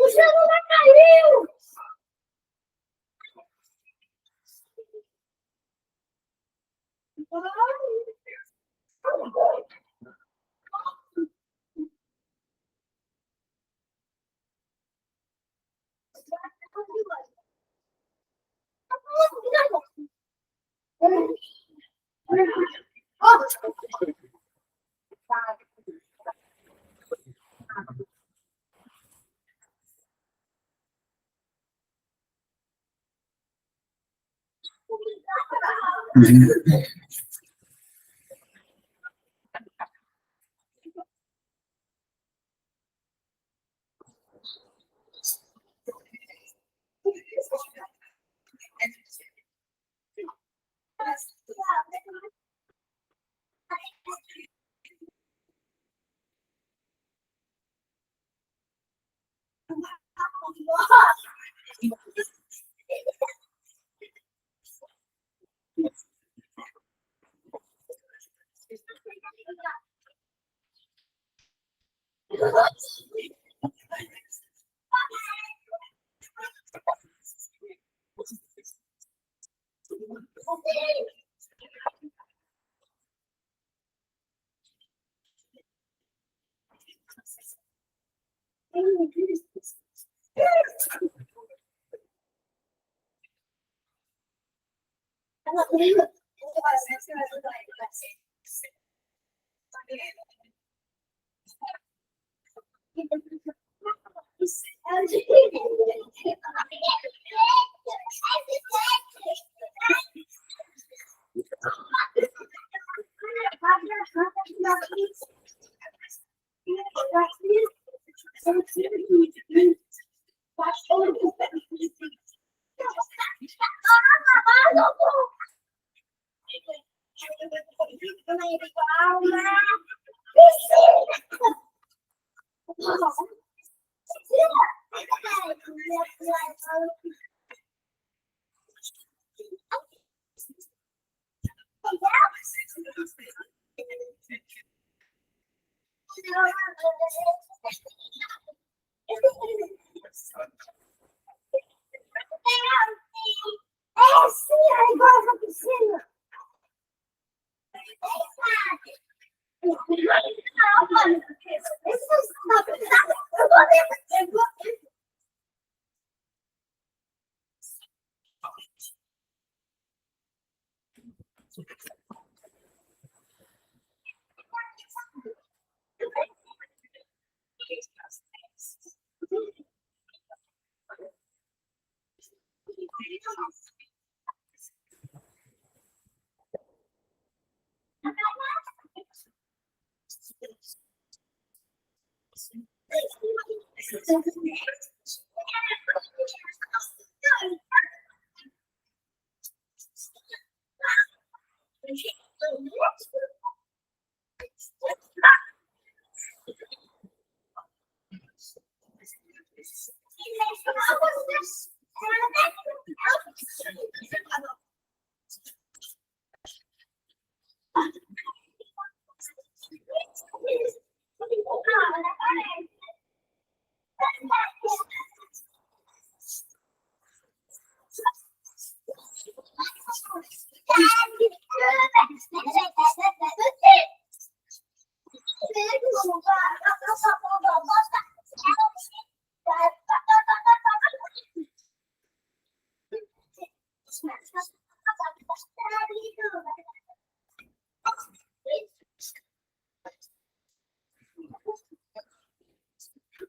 O celular caiu!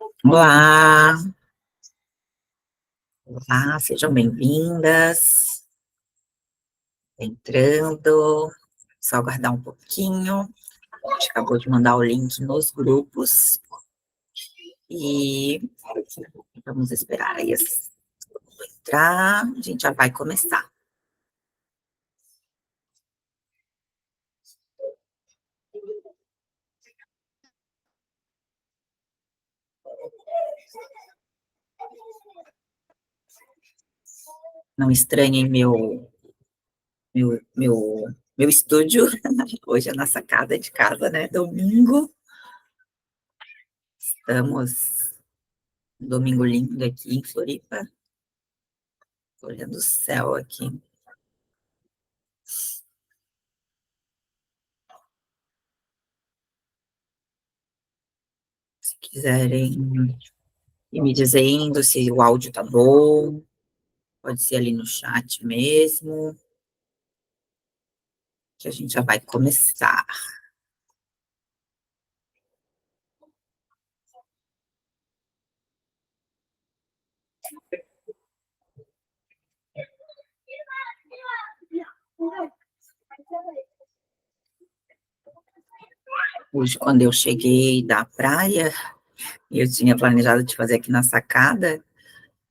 Olá, olá, sejam bem-vindas. Entrando, só aguardar um pouquinho. A gente acabou de mandar o link nos grupos e vamos esperar aí entrar. A gente já vai começar. Não estranhem meu estúdio. Hoje é na sacada de casa, né? Domingo. Estamos um domingo lindo aqui em Floripa. Olhando o céu aqui. Se quiserem ir me dizendo se o áudio tá bom, pode ser ali no chat mesmo, que a gente já vai começar. Hoje, quando eu cheguei da praia, eu tinha planejado de fazer aqui na sacada,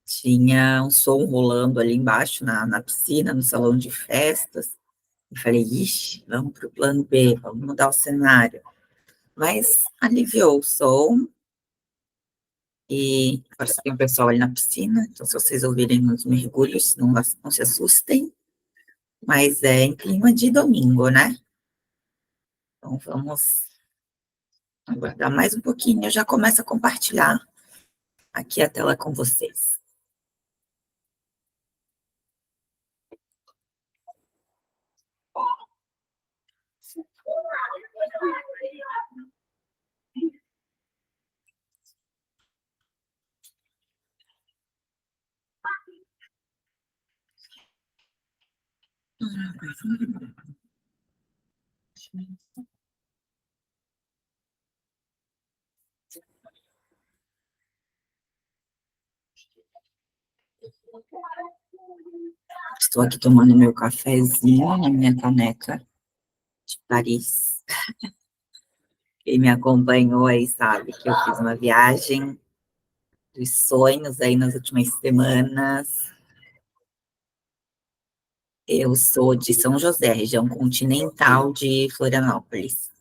tinha um som rolando ali embaixo, na piscina, no salão de festas. Eu falei, ixi, vamos para o plano B, vamos mudar o cenário. Mas aliviou o som, e parece que tem um pessoal ali na piscina, então se vocês ouvirem os mergulhos, não se assustem, mas é em clima de domingo, né? Então vamos aguardar mais um pouquinho, eu já começo a compartilhar aqui a tela com vocês. Estou aqui tomando meu cafezinho na minha caneca de Paris. Quem me acompanhou aí sabe que eu fiz uma viagem dos sonhos aí nas últimas semanas. Eu sou de São José, região continental de Florianópolis.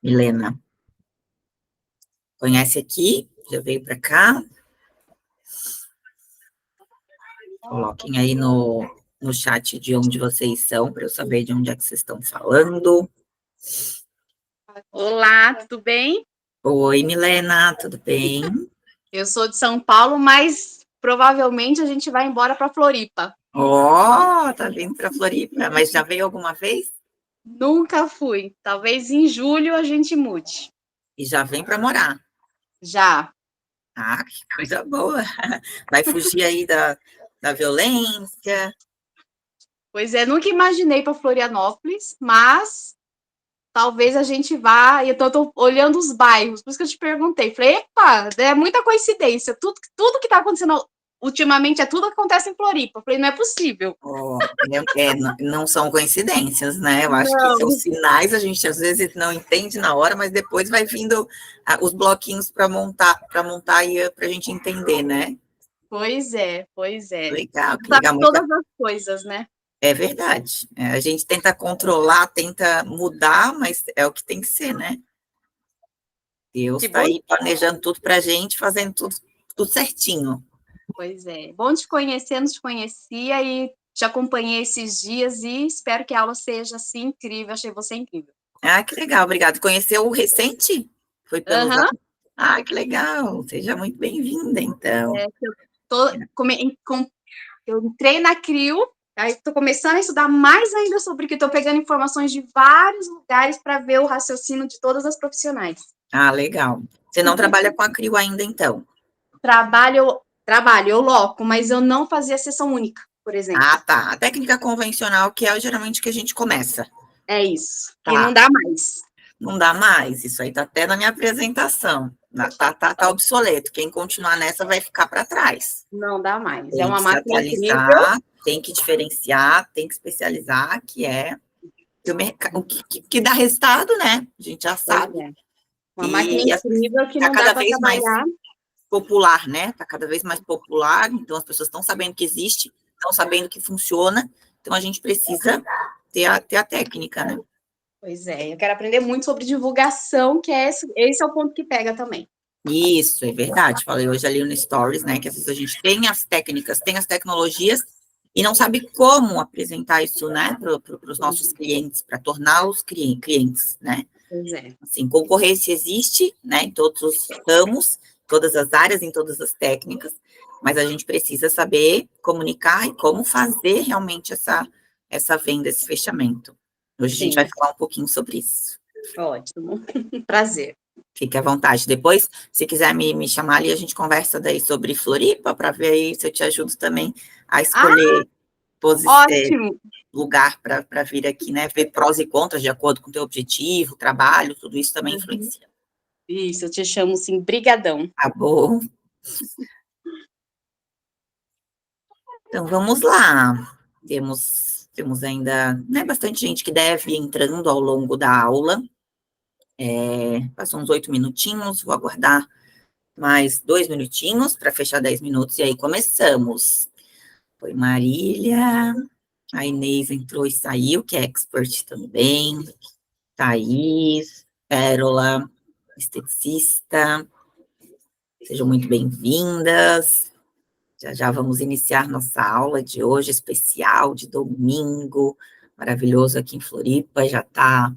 Milena, conhece aqui? Já veio para cá? Coloquem aí no chat de onde vocês são, para eu saber de onde é que vocês estão falando. Olá, tudo bem? Oi, Milena, tudo bem? Eu sou de São Paulo, mas provavelmente a gente vai embora para Floripa. Tá vindo para Floripa, mas já veio alguma vez? Nunca fui. Talvez em julho a gente mude. E já vem para morar. Já. Ah, que coisa boa. Vai fugir aí da violência. Pois é, nunca imaginei para Florianópolis, mas talvez a gente vá. Eu tô olhando os bairros, por isso que eu te perguntei. Falei, epa, é muita coincidência. Tudo que está acontecendo ultimamente tudo que acontece em Floripa. Falei, não é possível. Não são coincidências, né? Eu acho que Não. são sinais, a gente às vezes não entende na hora, mas depois vai vindo os bloquinhos para montar e para a gente entender, né? Pois é, pois é. Legal, que Sabe legal. todas as coisas, né? É verdade. A gente tenta controlar, tenta mudar, mas é o que tem que ser, né? Deus Que está bom. aí planejando tudo para a gente, fazendo tudo certinho. Pois é. Bom te conhecer, não te conhecia e te acompanhei esses dias e espero que a aula seja assim incrível. Achei você incrível. Ah, que legal, obrigada. Conheceu o recente? Foi pelo Aham. Zap? Ah, que legal. Seja muito bem-vinda, então. Eu entrei na CRIO, aí estou começando a estudar mais ainda sobre o que estou pegando informações de vários lugares para ver o raciocínio de todas as profissionais. Ah, legal. Você não trabalha com a CRIO ainda, então? Trabalho, eu loco, mas eu não fazia sessão única, por exemplo. Ah, tá. A técnica convencional, que é geralmente que a gente começa. É isso. Tá. E não dá mais. Não dá mais. Isso aí tá até na minha apresentação. Tá obsoleto. Quem continuar nessa vai ficar para trás. Não dá mais. Tem É uma que se máquina incrível. atualizar, tem que diferenciar, tem que especializar, que é o que dá resultado, né? A gente já Pois sabe. é. Uma máquina E incrível que tá não dá cada para vez mais trabalhar. popular, né? Tá cada vez mais popular, então as pessoas estão sabendo que existe, estão sabendo que funciona, então a gente precisa ter a técnica, né? Pois é, eu quero aprender muito sobre divulgação, que esse é o ponto que pega também. Isso, é verdade. Falei hoje ali no Stories, né? Que às vezes a gente tem as técnicas, tem as tecnologias e não sabe como apresentar isso, né, para os nossos clientes, para tornar os clientes, né? Pois é. Assim, concorrência existe, né, em todos os ramos, todas as áreas, em todas as técnicas, mas a gente precisa saber comunicar e como fazer realmente essa venda, esse fechamento. Hoje a gente vai falar um pouquinho sobre isso. Ótimo. Prazer. Fique à vontade. Depois, se quiser me chamar ali, a gente conversa daí sobre Floripa, para ver aí se eu te ajudo também a escolher Ótimo. lugar para vir aqui, né? Ver prós e contras de acordo com o teu objetivo, trabalho, tudo isso também influencia. Isso, eu te chamo sim. Brigadão. Tá bom? Então, vamos lá. Temos ainda, né, bastante gente que deve ir entrando ao longo da aula. Passou uns 8 minutinhos, vou aguardar mais 2 minutinhos para fechar 10 minutos, e aí começamos. Foi Marília, a Inês entrou e saiu, que é expert também, Thaís, Pérola, esteticista, sejam muito bem-vindas. Já já vamos iniciar nossa aula de hoje, especial, de domingo, maravilhoso aqui em Floripa, já está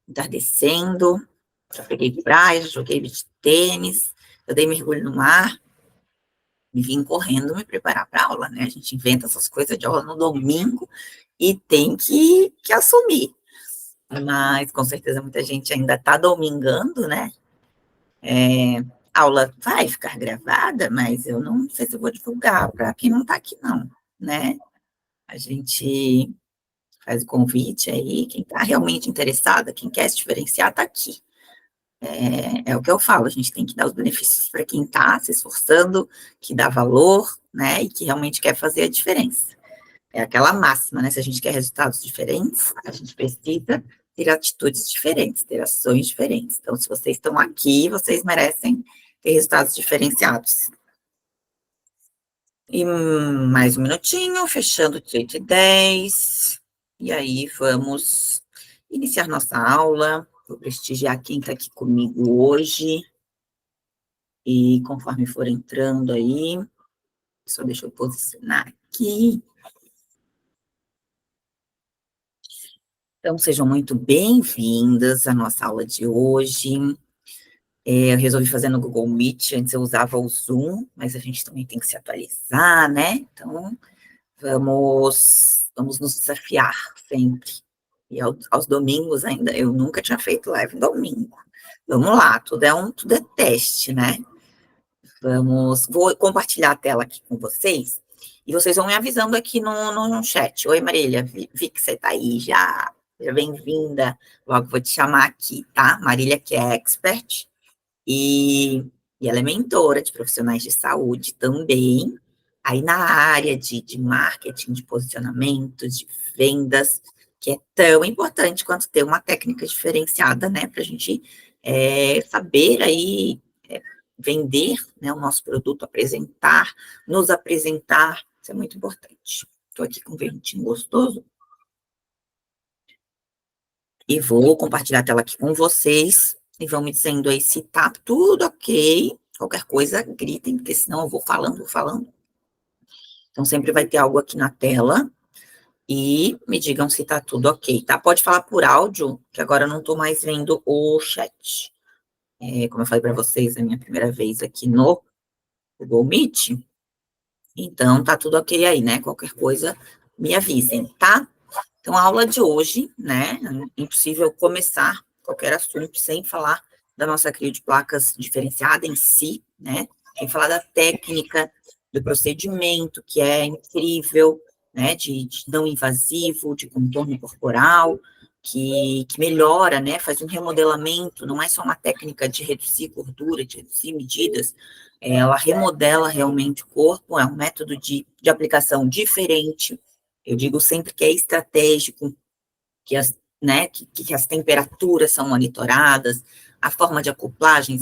entardecendo, já peguei praia, já joguei beach tênis, eu dei mergulho no mar, e vim correndo me preparar para a aula, né? A gente inventa essas coisas de aula no domingo e tem que assumir. Mas, com certeza, muita gente ainda está domingando, né? A aula vai ficar gravada, mas eu não sei se eu vou divulgar para quem não está aqui, não, né? A gente faz o convite aí, quem está realmente interessada, quem quer se diferenciar, está aqui. É o que eu falo, a gente tem que dar os benefícios para quem está se esforçando, que dá valor, né, e que realmente quer fazer a diferença. É aquela máxima, né, se a gente quer resultados diferentes, a gente precisa ter atitudes diferentes, ter ações diferentes. Então, se vocês estão aqui, vocês merecem ter resultados diferenciados. E mais um minutinho, fechando o 8h10, e aí vamos iniciar nossa aula. Vou prestigiar quem está aqui comigo hoje. E conforme for entrando aí, só deixa eu posicionar aqui. Então, sejam muito bem-vindas à nossa aula de hoje. Eu resolvi fazer no Google Meet, antes eu usava o Zoom, mas a gente também tem que se atualizar, né? Então, vamos nos desafiar sempre. E aos domingos ainda, eu nunca tinha feito live no domingo. Vamos lá, tudo é teste, né? Vou compartilhar a tela aqui com vocês, e vocês vão me avisando aqui no chat. Oi, Marília, vi que você está aí já, seja bem-vinda. Logo vou te chamar aqui, tá? Marília, que é expert, e ela é mentora de profissionais de saúde também, aí na área de marketing, de posicionamento, de vendas, que é tão importante quanto ter uma técnica diferenciada, né, para a gente saber aí vender, né, o nosso produto, nos apresentar, isso é muito importante. Estou aqui com um verdinho gostoso, e vou compartilhar a tela aqui com vocês, e vão me dizendo aí se tá tudo ok, qualquer coisa, gritem, porque senão eu vou falando. Então, sempre vai ter algo aqui na tela, e me digam se tá tudo ok, tá? Pode falar por áudio, que agora eu não tô mais vendo o chat. Como eu falei para vocês, é a minha primeira vez aqui no Google Meet, então tá tudo ok aí, né? Qualquer coisa, me avisem, tá? Então, a aula de hoje, né, é impossível começar qualquer assunto sem falar da nossa crio de placas diferenciada em si, né, sem falar da técnica, do procedimento, que é incrível, né, de não invasivo, de contorno corporal, que melhora, né, faz um remodelamento, não é só uma técnica de reduzir gordura, de reduzir medidas, ela remodela realmente o corpo, é um método de aplicação diferente, eu digo sempre que é estratégico, que as temperaturas são monitoradas, a forma de acoplagem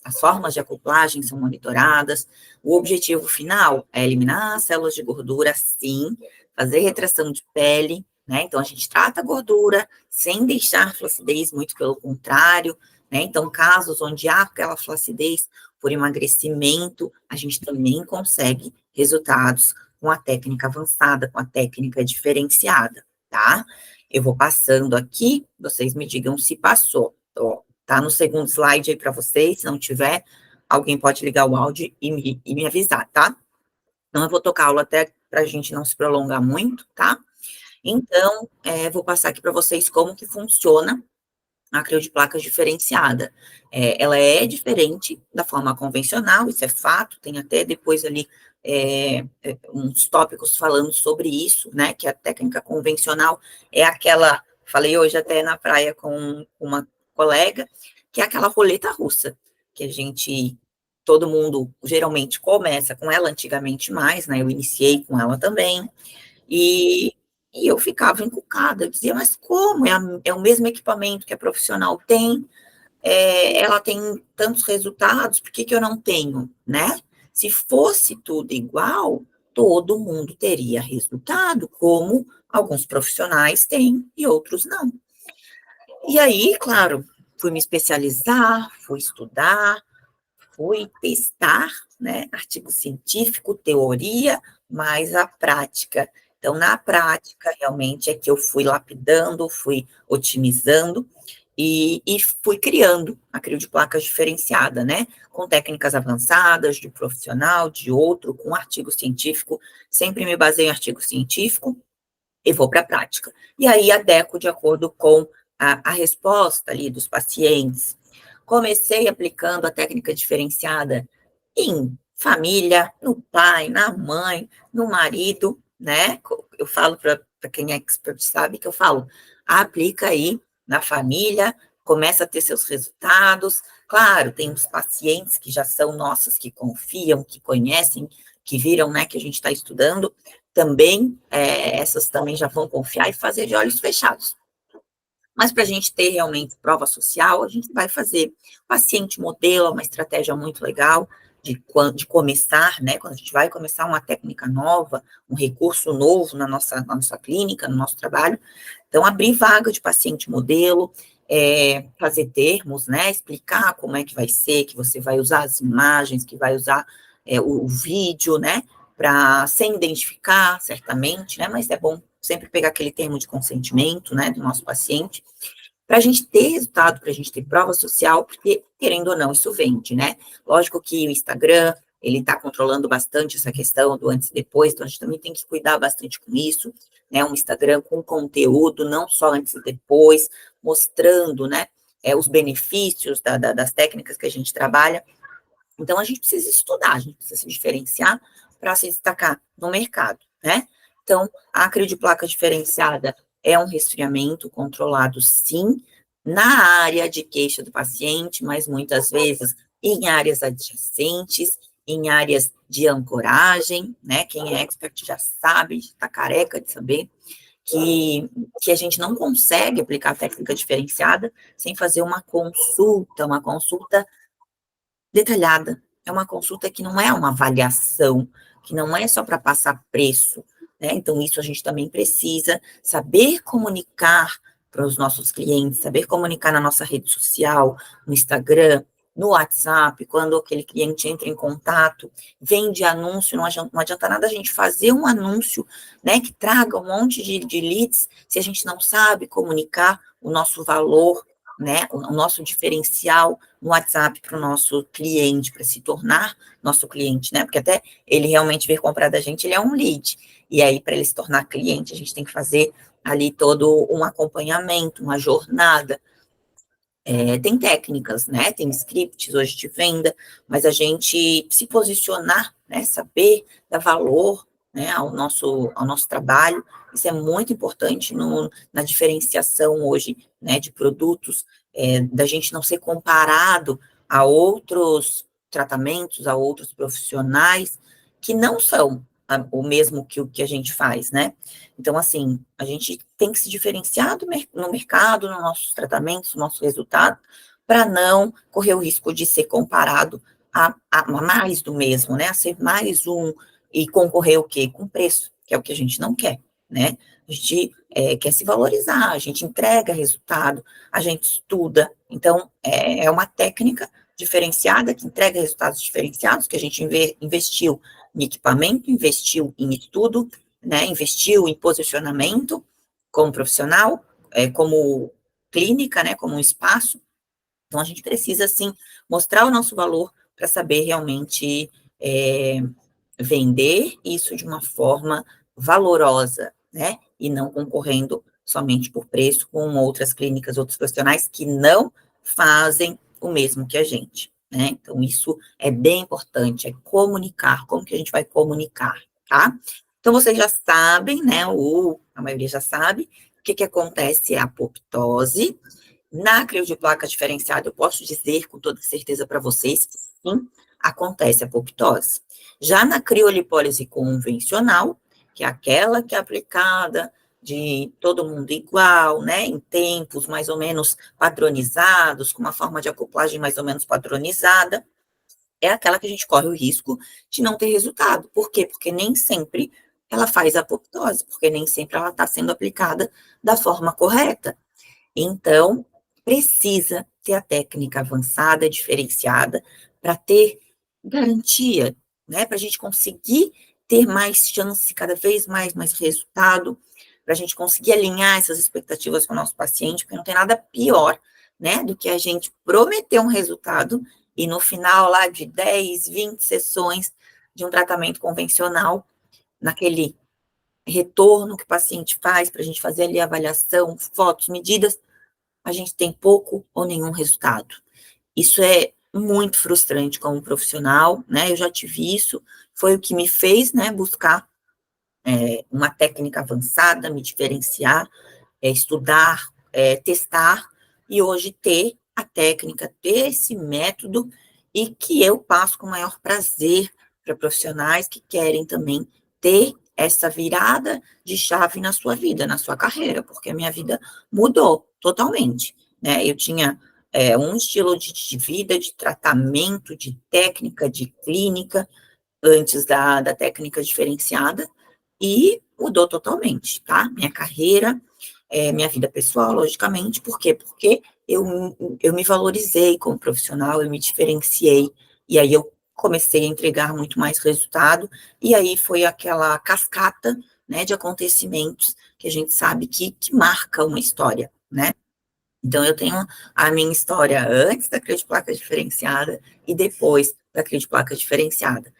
as formas de acoplagem são monitoradas, o objetivo final é eliminar as células de gordura, sim, fazer retração de pele, né, então a gente trata a gordura sem deixar flacidez, muito pelo contrário, né, então casos onde há aquela flacidez por emagrecimento, a gente também consegue resultados com a técnica avançada, com a técnica diferenciada, tá? Eu vou passando aqui, vocês me digam se passou. Ó, tá no segundo slide aí para vocês, se não tiver, alguém pode ligar o áudio e me avisar, tá? Então, eu vou tocar a aula até para a gente não se prolongar muito, tá? Então, vou passar aqui para vocês como que funciona a criodeplaca diferenciada. Ela é diferente da forma convencional, isso é fato, tem até depois ali uns tópicos falando sobre isso, né, que a técnica convencional é aquela, falei hoje até na praia com uma colega, que é aquela roleta russa, que todo mundo geralmente começa com ela, antigamente mais, né, eu iniciei com ela também, e, e eu ficava encucada, eu dizia, mas como? É o mesmo equipamento que a profissional tem, ela tem tantos resultados, por que eu não tenho, né? Se fosse tudo igual, todo mundo teria resultado, como alguns profissionais têm e outros não. E aí, claro, fui me especializar, fui estudar, fui testar, né, artigo científico, teoria, mais a prática. Então, na prática, realmente, é que eu fui lapidando, fui otimizando e fui criando a criodeplaca diferenciada, né, com técnicas avançadas, de profissional, de outro, com artigo científico, sempre me baseio em artigo científico e vou para a prática. E aí, adequo de acordo com a resposta ali dos pacientes. Comecei aplicando a técnica diferenciada em família, no pai, na mãe, no marido, né? Eu falo para quem é expert, sabe que eu falo, aplica aí na família, começa a ter seus resultados. Claro, tem os pacientes que já são nossos, que confiam, que conhecem, que viram, né, que a gente está estudando, também, essas também já vão confiar e fazer de olhos fechados. Mas para a gente ter realmente prova social, a gente vai fazer paciente modelo, é uma estratégia muito legal de começar, né? Quando a gente vai começar uma técnica nova, um recurso novo na nossa clínica, no nosso trabalho. Então, abrir vaga de paciente modelo, fazer termos, né? Explicar como é que vai ser, que você vai usar as imagens, que vai usar o vídeo, né? Sem identificar, certamente, né? Mas é bom sempre pegar aquele termo de consentimento, né, do nosso paciente, para a gente ter resultado, para a gente ter prova social, porque, querendo ou não, isso vende, né? Lógico que o Instagram, ele está controlando bastante essa questão do antes e depois, então a gente também tem que cuidar bastante com isso, né? Um Instagram com conteúdo, não só antes e depois, mostrando, né, os benefícios das técnicas que a gente trabalha. Então, a gente precisa estudar, a gente precisa se diferenciar para se destacar no mercado, né? Então, a criodeplaca diferenciada é um resfriamento controlado, sim, na área de queixa do paciente, mas muitas vezes em áreas adjacentes, em áreas de ancoragem, né? Quem é expert já sabe, está careca de saber que a gente não consegue aplicar a técnica diferenciada sem fazer uma consulta detalhada. É uma consulta que não é uma avaliação, que não é só para passar preço, né? Então, isso a gente também precisa saber comunicar para os nossos clientes, saber comunicar na nossa rede social, no Instagram, no WhatsApp, quando aquele cliente entra em contato, vende anúncio, não adianta nada a gente fazer um anúncio, né, que traga um monte de leads, se a gente não sabe comunicar o nosso valor, né, o nosso diferencial no WhatsApp para o nosso cliente, para se tornar nosso cliente, né, porque até ele realmente vir comprar da gente, ele é um lead, e aí para ele se tornar cliente, a gente tem que fazer ali todo um acompanhamento, uma jornada. Tem técnicas, né, tem scripts hoje de venda, mas a gente se posicionar, né, saber dar valor, né, ao nosso trabalho. Isso é muito importante na diferenciação hoje, né, de produtos, da gente não ser comparado a outros tratamentos, a outros profissionais que não são o mesmo que o que a gente faz, né? Então, assim, a gente tem que se diferenciar no mercado, nos nossos tratamentos, no nosso resultado, para não correr o risco de ser comparado a mais do mesmo, né? A ser mais um e concorrer o quê? Com preço, que é o que a gente não quer, né? A gente quer se valorizar, a gente entrega resultado, a gente estuda. Então, é uma técnica diferenciada que entrega resultados diferenciados, que a gente investiu em equipamento, investiu em estudo, né? Investiu em posicionamento como profissional, como clínica, né? Como um espaço. Então, a gente precisa, sim, mostrar o nosso valor para saber realmente vender isso de uma forma valorosa, né? E não concorrendo somente por preço com outras clínicas, outros profissionais que não fazem o mesmo que a gente, né? Então, isso é bem importante, é comunicar, como que a gente vai comunicar, tá? Então, vocês já sabem, né? Ou a maioria já sabe, o que acontece é a apoptose. Na crioplaca diferenciada, eu posso dizer com toda certeza para vocês que sim, acontece a apoptose. Já na criolipólise convencional, que é aquela que é aplicada de todo mundo igual, né, em tempos mais ou menos padronizados, com uma forma de acoplagem mais ou menos padronizada, é aquela que a gente corre o risco de não ter resultado. Por quê? Porque nem sempre ela faz a apoptose, porque nem sempre ela está sendo aplicada da forma correta. Então, precisa ter a técnica avançada, diferenciada, para ter garantia, né? Para a gente conseguir ter mais chance, cada vez mais resultado, para a gente conseguir alinhar essas expectativas com o nosso paciente, porque não tem nada pior, né, do que a gente prometer um resultado e no final lá de 10, 20 sessões de um tratamento convencional, naquele retorno que o paciente faz, para a gente fazer ali a avaliação, fotos, medidas, a gente tem pouco ou nenhum resultado. Isso é muito frustrante como profissional, né? Eu já tive isso, foi o que me fez, né, buscar uma técnica avançada, me diferenciar, estudar, testar, e hoje ter a técnica, ter esse método, e que eu passo com o maior prazer para profissionais que querem também ter essa virada de chave na sua vida, na sua carreira, porque a minha vida mudou totalmente, né? Eu tinha um estilo de vida, de tratamento, de técnica, de clínica, antes da técnica diferenciada, e mudou totalmente, tá? Minha carreira, minha vida pessoal, logicamente, por quê? Porque eu me valorizei como profissional, eu me diferenciei, e aí eu comecei a entregar muito mais resultado, e aí foi aquela cascata, né, de acontecimentos que a gente sabe que marca uma história, né? Então, eu tenho a minha história antes da placa diferenciada e depois da placa diferenciada.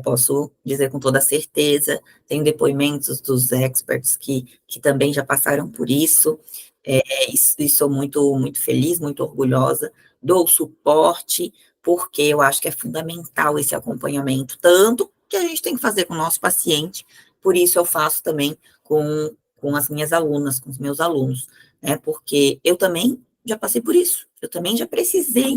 Posso dizer com toda certeza, tenho depoimentos dos experts que também já passaram por isso, e sou muito feliz, muito orgulhosa, dou suporte, porque eu acho que é fundamental esse acompanhamento, tanto que a gente tem que fazer com o nosso paciente, por isso eu faço também com as minhas alunas, com os meus alunos, né? Porque eu também já passei por isso, eu também já precisei,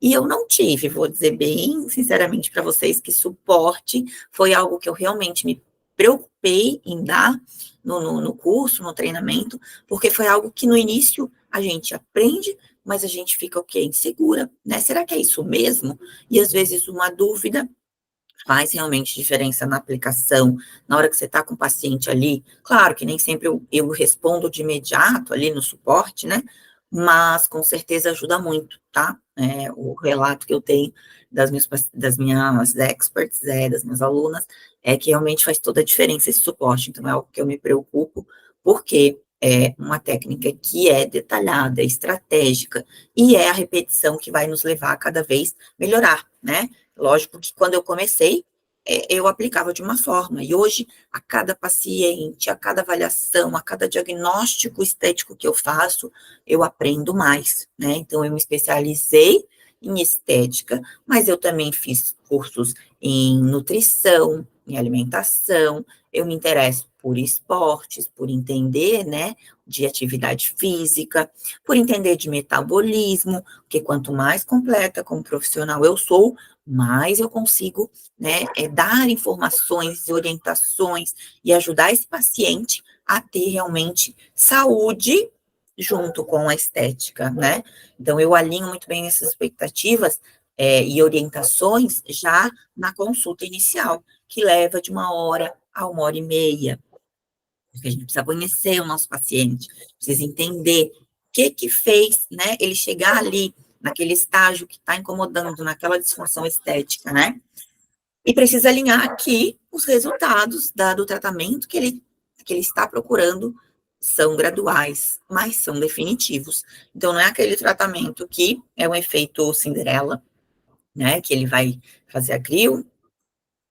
e eu não tive, vou dizer bem sinceramente para vocês, que suporte foi algo que eu realmente me preocupei em dar no curso, no treinamento, porque foi algo que no início a gente aprende, mas a gente fica o quê? Insegura, né? Será que é isso mesmo? E às vezes uma dúvida faz realmente diferença na aplicação, na hora que você está com o paciente ali. Claro que nem sempre eu respondo de imediato ali no suporte, né? Mas com certeza ajuda muito, tá? O relato que eu tenho das minhas experts, das minhas alunas, é que realmente faz toda a diferença esse suporte. Então, é algo que eu me preocupo, porque é uma técnica que é detalhada, estratégica, e é a repetição que vai nos levar a cada vez melhorar, né? Lógico que quando eu comecei, eu aplicava de uma forma, e hoje, a cada paciente, a cada avaliação, a cada diagnóstico estético que eu faço, eu aprendo mais, né? Então, eu me especializei em estética, mas eu também fiz cursos em nutrição, em alimentação, eu me interesso por esportes, por entender, né, de atividade física, por entender de metabolismo, porque quanto mais completa como profissional eu sou, mais eu consigo, né, dar informações, orientações e ajudar esse paciente a ter realmente saúde junto com a estética, né? Então, eu alinho muito bem essas expectativas e orientações já na consulta inicial, que leva de 1 hora a 1 hora e meia, porque a gente precisa conhecer o nosso paciente, precisa entender o que fez, né, ele chegar ali, naquele estágio que está incomodando, naquela disfunção estética, né? E precisa alinhar aqui os resultados do tratamento que ele está procurando, são graduais, mas são definitivos. Então, não é aquele tratamento que é um efeito Cinderela, né, que ele vai fazer a crio,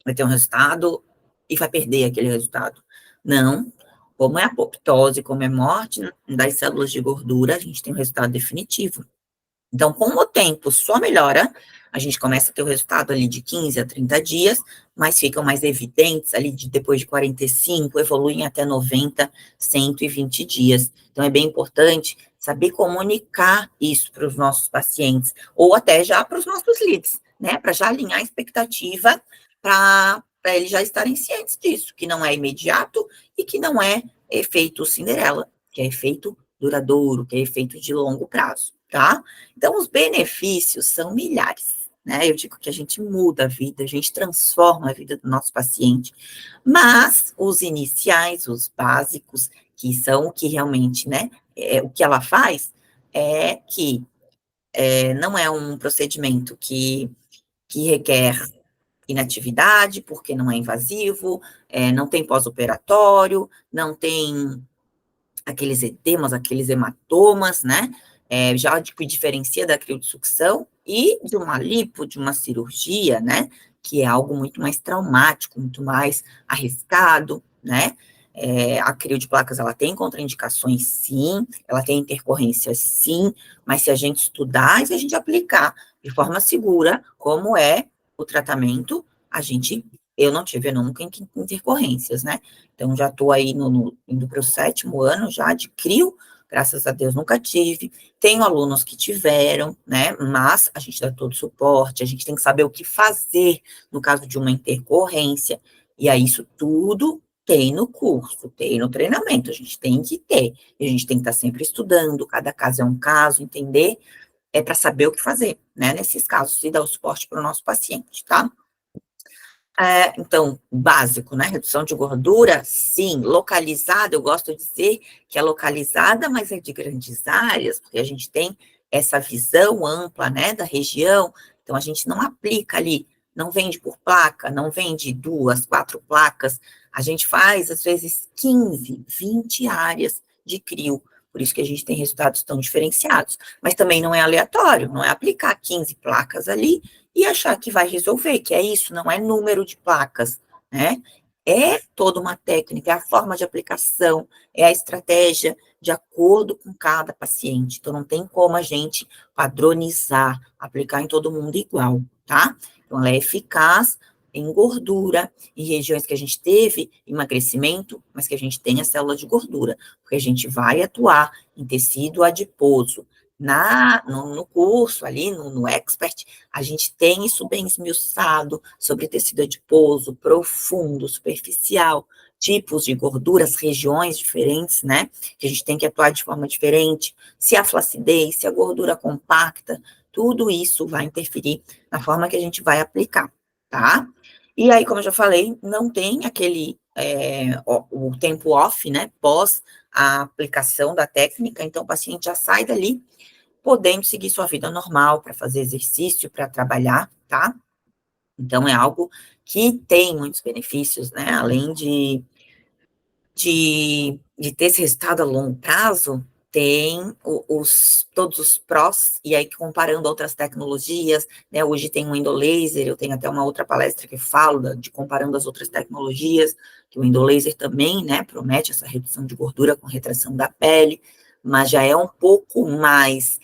vai ter um resultado e vai perder aquele resultado. Não, como é apoptose, como é morte das células de gordura, a gente tem um resultado definitivo. Então, com o tempo, só melhora, a gente começa a ter o resultado ali de 15 a 30 dias, mas ficam mais evidentes ali depois de 45, evoluem até 90, 120 dias. Então, é bem importante saber comunicar isso para os nossos pacientes, ou até já para os nossos leads, né, para já alinhar a expectativa para eles já estarem cientes disso, que não é imediato e que não é efeito Cinderela, que é efeito duradouro, que é efeito de longo prazo, tá? Então, os benefícios são milhares, né? Eu digo que a gente muda a vida, a gente transforma a vida do nosso paciente, mas os iniciais, os básicos, que são o que realmente, né, o que ela faz, é que não é um procedimento que requer inatividade, porque não é invasivo, não tem pós-operatório, não tem aqueles edemas, aqueles hematomas, né? Já que diferencia da criodissucção e de uma lipo, de uma cirurgia, né? Que é algo muito mais traumático, muito mais arriscado, né? A crio de placas, ela tem contraindicações, sim, ela tem intercorrências, sim, mas se a gente estudar e se a gente aplicar de forma segura, como é o tratamento, eu não tive nunca intercorrências, né? Então, já estou aí indo para o 7º ano já de crio, graças a Deus nunca tive. Tenho alunos que tiveram, né? Mas a gente dá todo o suporte, a gente tem que saber o que fazer no caso de uma intercorrência. E aí, isso tudo tem no curso, tem no treinamento, a gente tem que ter. E a gente tem que estar sempre estudando, cada caso é um caso, entender, para saber o que fazer, né? Nesses casos, e dar o suporte para o nosso paciente, tá? Então, básico, né? Redução de gordura, sim. Localizada, eu gosto de dizer que é localizada, mas é de grandes áreas, porque a gente tem essa visão ampla, né, da região. Então, a gente não aplica ali, não vende por placa, não vende 2, 4 placas. A gente faz, às vezes, 15, 20 áreas de crio. Por isso que a gente tem resultados tão diferenciados. Mas também não é aleatório, não é aplicar 15 placas ali e achar que vai resolver, que é isso, não é número de placas, né? É toda uma técnica, é a forma de aplicação, é a estratégia de acordo com cada paciente. Então, não tem como a gente padronizar, aplicar em todo mundo igual, tá? Então, ela é eficaz em gordura, em regiões que a gente teve emagrecimento, mas que a gente tem a célula de gordura, porque a gente vai atuar em tecido adiposo. No curso ali, no Expert, a gente tem isso bem esmiuçado sobre tecido adiposo, profundo, superficial, tipos de gorduras, regiões diferentes, né? Que a gente tem que atuar de forma diferente. Se a flacidez, se a gordura compacta, tudo isso vai interferir na forma que a gente vai aplicar, tá? E aí, como eu já falei, não tem o tempo off, né? Pós a aplicação da técnica, então o paciente já sai dali podendo seguir sua vida normal, para fazer exercício, para trabalhar, tá? Então, é algo que tem muitos benefícios, né? Além de ter esse resultado a longo prazo, tem todos os prós, e aí comparando outras tecnologias, né? Hoje tem o endolaser, eu tenho até uma outra palestra que falo de comparando as outras tecnologias, que o endolaser também, né, promete essa redução de gordura com retração da pele, mas já é um pouco mais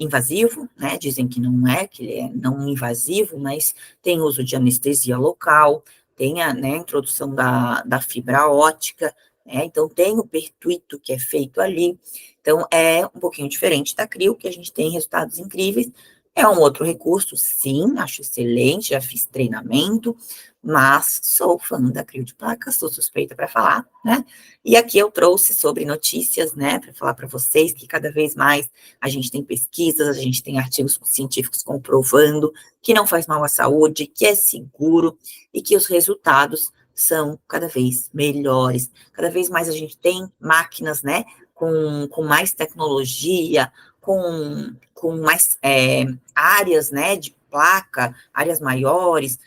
invasivo, né? Dizem que não é, que ele é não invasivo, mas tem uso de anestesia local, tem a, né, introdução da fibra ótica, né? Então tem o pertuito que é feito ali. Então é um pouquinho diferente da CRIO, que a gente tem resultados incríveis. É um outro recurso, sim, acho excelente, já fiz treinamento, mas sou fã da CRIO de placas, sou suspeita para falar, né? E aqui eu trouxe sobre notícias, né, para falar para vocês que cada vez mais a gente tem pesquisas, a gente tem artigos científicos comprovando que não faz mal à saúde, que é seguro e que os resultados são cada vez melhores. Cada vez mais a gente tem máquinas, né, com mais tecnologia, com mais áreas, né, de placa, áreas maiores,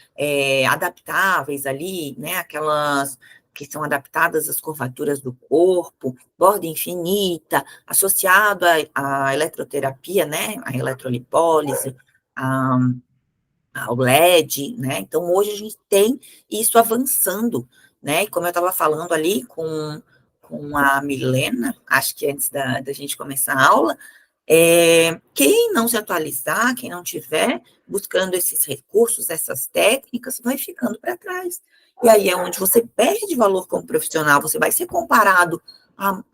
adaptáveis ali, né, aquelas que são adaptadas às curvaturas do corpo, borda infinita, associado à eletroterapia, né, à eletrolipólise, a, ao LED, né, então hoje a gente tem isso avançando, né, e como eu estava falando ali com a Milena, acho que antes da gente começar a aula, quem não se atualizar, quem não tiver buscando esses recursos, essas técnicas, vai ficando para trás. E aí é onde você perde valor como profissional, você vai ser comparado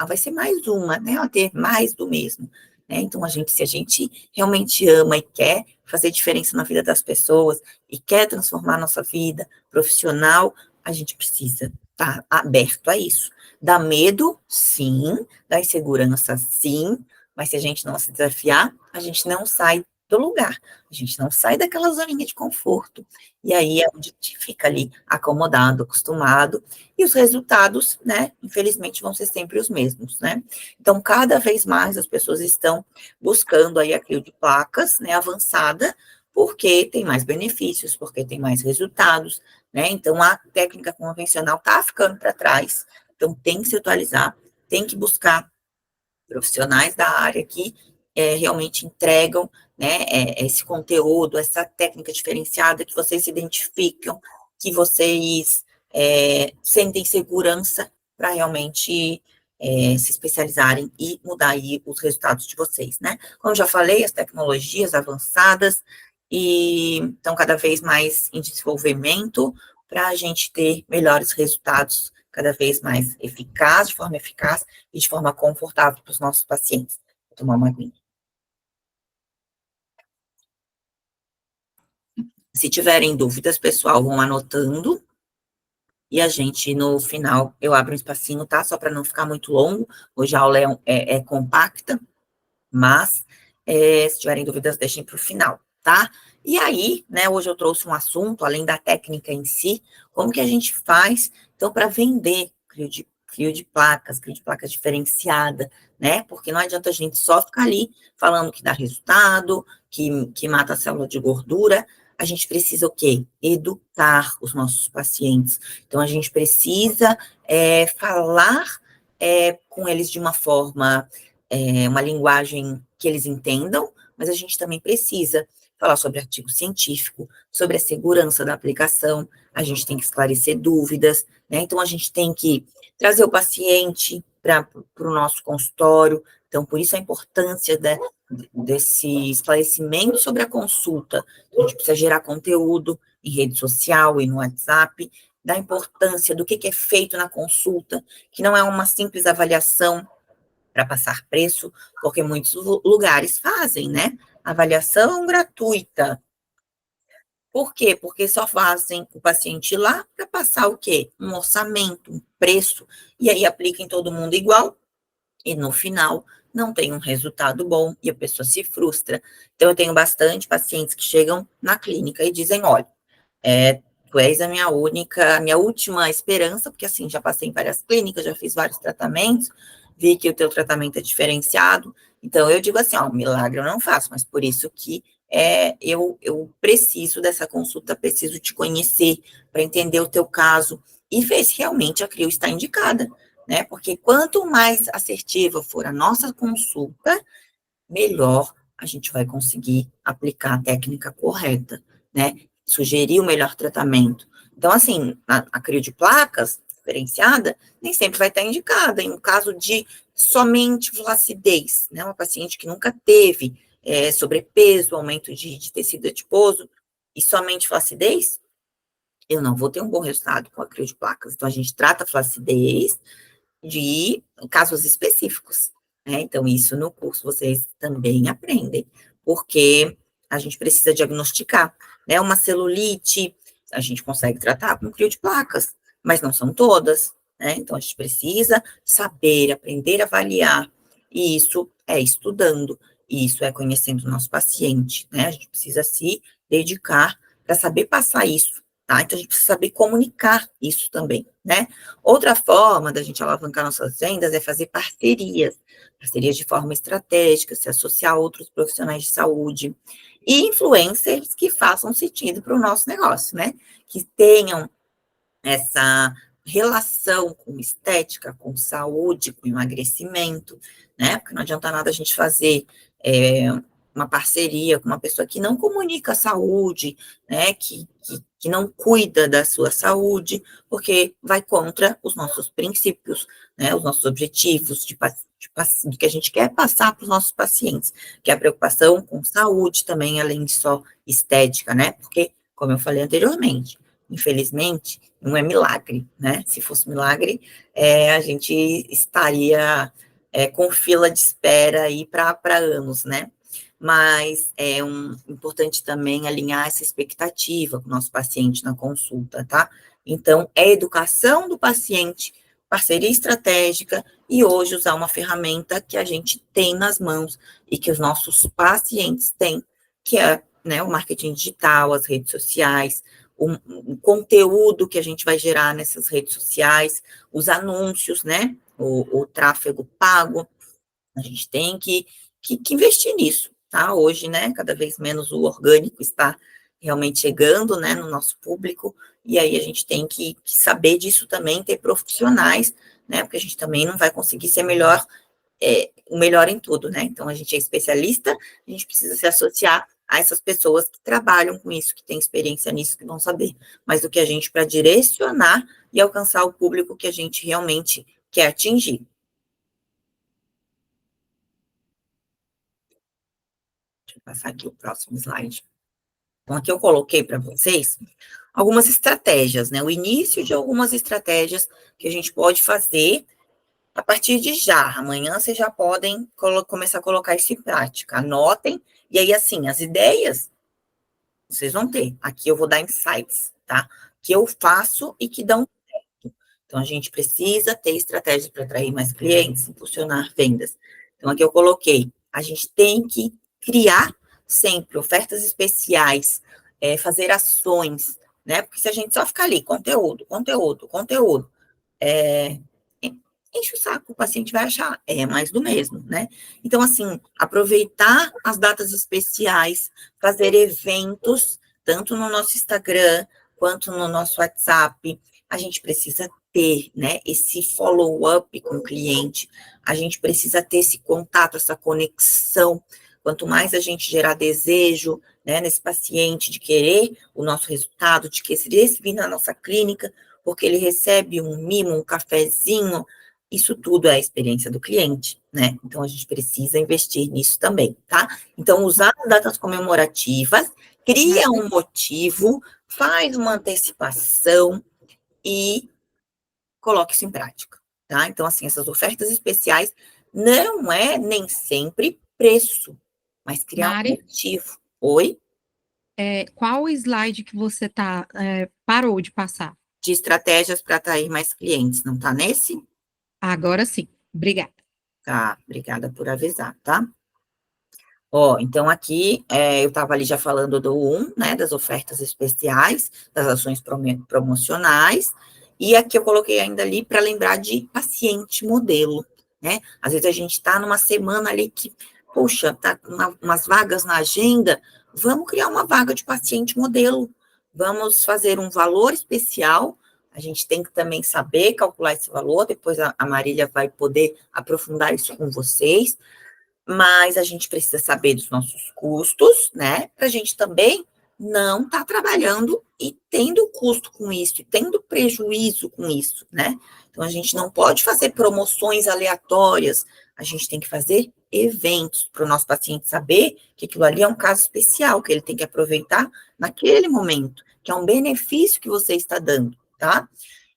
vai ser mais uma, né, a ter mais do mesmo. Né? Então, se a gente realmente ama e quer fazer diferença na vida das pessoas e quer transformar a nossa vida profissional, a gente precisa estar aberto a isso. Dá medo? Sim. Dá insegurança? Sim. Mas se a gente não se desafiar, a gente não sai do lugar, a gente não sai daquela zoninha de conforto. E aí é onde a gente fica ali acomodado, acostumado, e os resultados, né, infelizmente vão ser sempre os mesmos, né? Então, cada vez mais as pessoas estão buscando aí a CRIO de placas, né, avançada, porque tem mais benefícios, porque tem mais resultados, né? Então, a técnica convencional está ficando para trás, então tem que se atualizar, tem que buscar profissionais da área que realmente entregam, né, esse conteúdo, essa técnica diferenciada, que vocês se identificam, que vocês sentem segurança para realmente se especializarem e mudar aí os resultados de vocês, né? Como eu já falei, as tecnologias avançadas e estão cada vez mais em desenvolvimento para a gente ter melhores resultados cada vez mais eficaz, de forma eficaz e de forma confortável para os nossos pacientes. Vou tomar uma aguinha. Se tiverem dúvidas, pessoal, vão anotando. E a gente, no final, eu abro um espacinho, tá? Só para não ficar muito longo. Hoje a aula é compacta, mas se tiverem dúvidas, deixem para o final, tá? E aí, né, hoje eu trouxe um assunto, além da técnica em si, como que a gente faz, então, para vender crio de placas diferenciada, né? Porque não adianta a gente só ficar ali falando que dá resultado, que mata a célula de gordura. A gente precisa o quê? Educar os nossos pacientes. Então, a gente precisa falar com eles de uma forma, uma linguagem que eles entendam, mas a gente também precisa falar sobre artigo científico, sobre a segurança da aplicação, a gente tem que esclarecer dúvidas, né? Então, a gente tem que trazer o paciente para o nosso consultório. Então, por isso a importância desse esclarecimento sobre a consulta. A gente precisa gerar conteúdo em rede social e no WhatsApp, da importância do que é feito na consulta, que não é uma simples avaliação para passar preço, porque muitos lugares fazem, né? Avaliação gratuita. Por quê? Porque só fazem o paciente ir lá para passar o quê? Um orçamento, um preço, e aí aplica em todo mundo igual, e no final não tem um resultado bom e a pessoa se frustra. Então, eu tenho bastante pacientes que chegam na clínica e dizem, olha, tu és a minha última esperança, porque assim, já passei em várias clínicas, já fiz vários tratamentos, vi que o teu tratamento é diferenciado, então eu digo assim, ó, milagre eu não faço, mas por isso que eu preciso dessa consulta, preciso te conhecer, para entender o teu caso, e ver se realmente a CRIO está indicada, né, porque quanto mais assertiva for a nossa consulta, melhor a gente vai conseguir aplicar a técnica correta, né? Sugerir o melhor tratamento. Então, assim, a crio de placas diferenciada nem sempre vai estar indicada. Em um caso de somente flacidez, né? Uma paciente que nunca teve sobrepeso, aumento de tecido adiposo, e somente flacidez, eu não vou ter um bom resultado com a crio de placas. Então, a gente trata a flacidez de casos específicos, né? Então, isso no curso vocês também aprendem, porque a gente precisa diagnosticar, né? Uma celulite, a gente consegue tratar com crio de placas, mas não são todas, né? Então, a gente precisa saber, aprender a avaliar, e isso é estudando, e isso é conhecendo o nosso paciente, né? A gente precisa se dedicar para saber passar isso, tá? Então, a gente precisa saber comunicar isso também, né? Outra forma da gente alavancar nossas vendas é fazer parcerias de forma estratégica, se associar a outros profissionais de saúde e influencers que façam sentido para o nosso negócio, né? Que tenham essa relação com estética, com saúde, com emagrecimento, né? Porque não adianta nada a gente fazer uma parceria com uma pessoa que não comunica a saúde, né? Que não cuida da sua saúde, porque vai contra os nossos princípios, né? Os nossos objetivos do que a gente quer passar para os nossos pacientes, que é a preocupação com saúde também, além de só estética, né? Porque, como eu falei anteriormente, infelizmente, não é milagre, né? Se fosse milagre, a gente estaria com fila de espera aí para anos, né? Mas é importante também alinhar essa expectativa com o nosso paciente na consulta, tá? Então, é educação do paciente, parceria estratégica e hoje usar uma ferramenta que a gente tem nas mãos e que os nossos pacientes têm, que é, né, o marketing digital, as redes sociais, o conteúdo que a gente vai gerar nessas redes sociais, os anúncios, né, o tráfego pago, a gente tem que investir nisso, tá? Hoje, né, cada vez menos o orgânico está realmente chegando, né, no nosso público, e aí a gente tem que saber disso também, ter profissionais, né, porque a gente também não vai conseguir ser o melhor em tudo, né? Então, a gente é especialista, a gente precisa se associar a essas pessoas que trabalham com isso, que têm experiência nisso, que vão saber mais do que a gente para direcionar e alcançar o público que a gente realmente quer atingir. Deixa eu passar aqui o próximo slide. Então, aqui eu coloquei para vocês algumas estratégias, né? O início de algumas estratégias que a gente pode fazer a partir de já. Amanhã vocês já podem começar a colocar isso em prática. Anotem, e aí, assim, as ideias vocês vão ter. Aqui eu vou dar insights, tá? Que eu faço e que dão certo. Então, a gente precisa ter estratégias para atrair mais clientes, impulsionar vendas. Então, aqui eu coloquei, a gente tem que criar sempre ofertas especiais, fazer ações, né? Porque se a gente só ficar ali, conteúdo, é, enche o saco, o paciente vai achar, mais do mesmo, né? Então, assim, aproveitar as datas especiais, fazer eventos, tanto no nosso Instagram, quanto no nosso WhatsApp, a gente precisa ter, né, esse follow-up com o cliente, a gente precisa ter esse contato, essa conexão, quanto mais a gente gerar desejo, né, nesse paciente de querer o nosso resultado, de querer vir na nossa clínica, porque ele recebe um mimo, um cafezinho, isso tudo é a experiência do cliente, né? Então, a gente precisa investir nisso também, tá? Então, usar datas comemorativas, cria um motivo, faz uma antecipação e coloque isso em prática, tá? Então, assim, essas ofertas especiais não é nem sempre preço, mas criar um Mari, motivo. Oi? qual o slide que você parou de passar? De estratégias para atrair mais clientes, não tá nesse? Agora sim, obrigada. Tá, obrigada por avisar, tá? Ó, então aqui eu estava ali já falando do né, das ofertas especiais, das ações promocionais, e aqui eu coloquei ainda ali para lembrar de paciente modelo, né? Às vezes a gente está numa semana ali que, puxa, tá com umas vagas na agenda, vamos criar uma vaga de paciente modelo, vamos fazer um valor especial, a gente tem que também saber calcular esse valor, depois a Marília vai poder aprofundar isso com vocês, mas a gente precisa saber dos nossos custos, né? Para a gente também não estar trabalhando e tendo custo com isso, e tendo prejuízo com isso, né? Então, a gente não pode fazer promoções aleatórias, a gente tem que fazer eventos, para o nosso paciente saber que aquilo ali é um caso especial, que ele tem que aproveitar naquele momento, que é um benefício que você está dando, tá?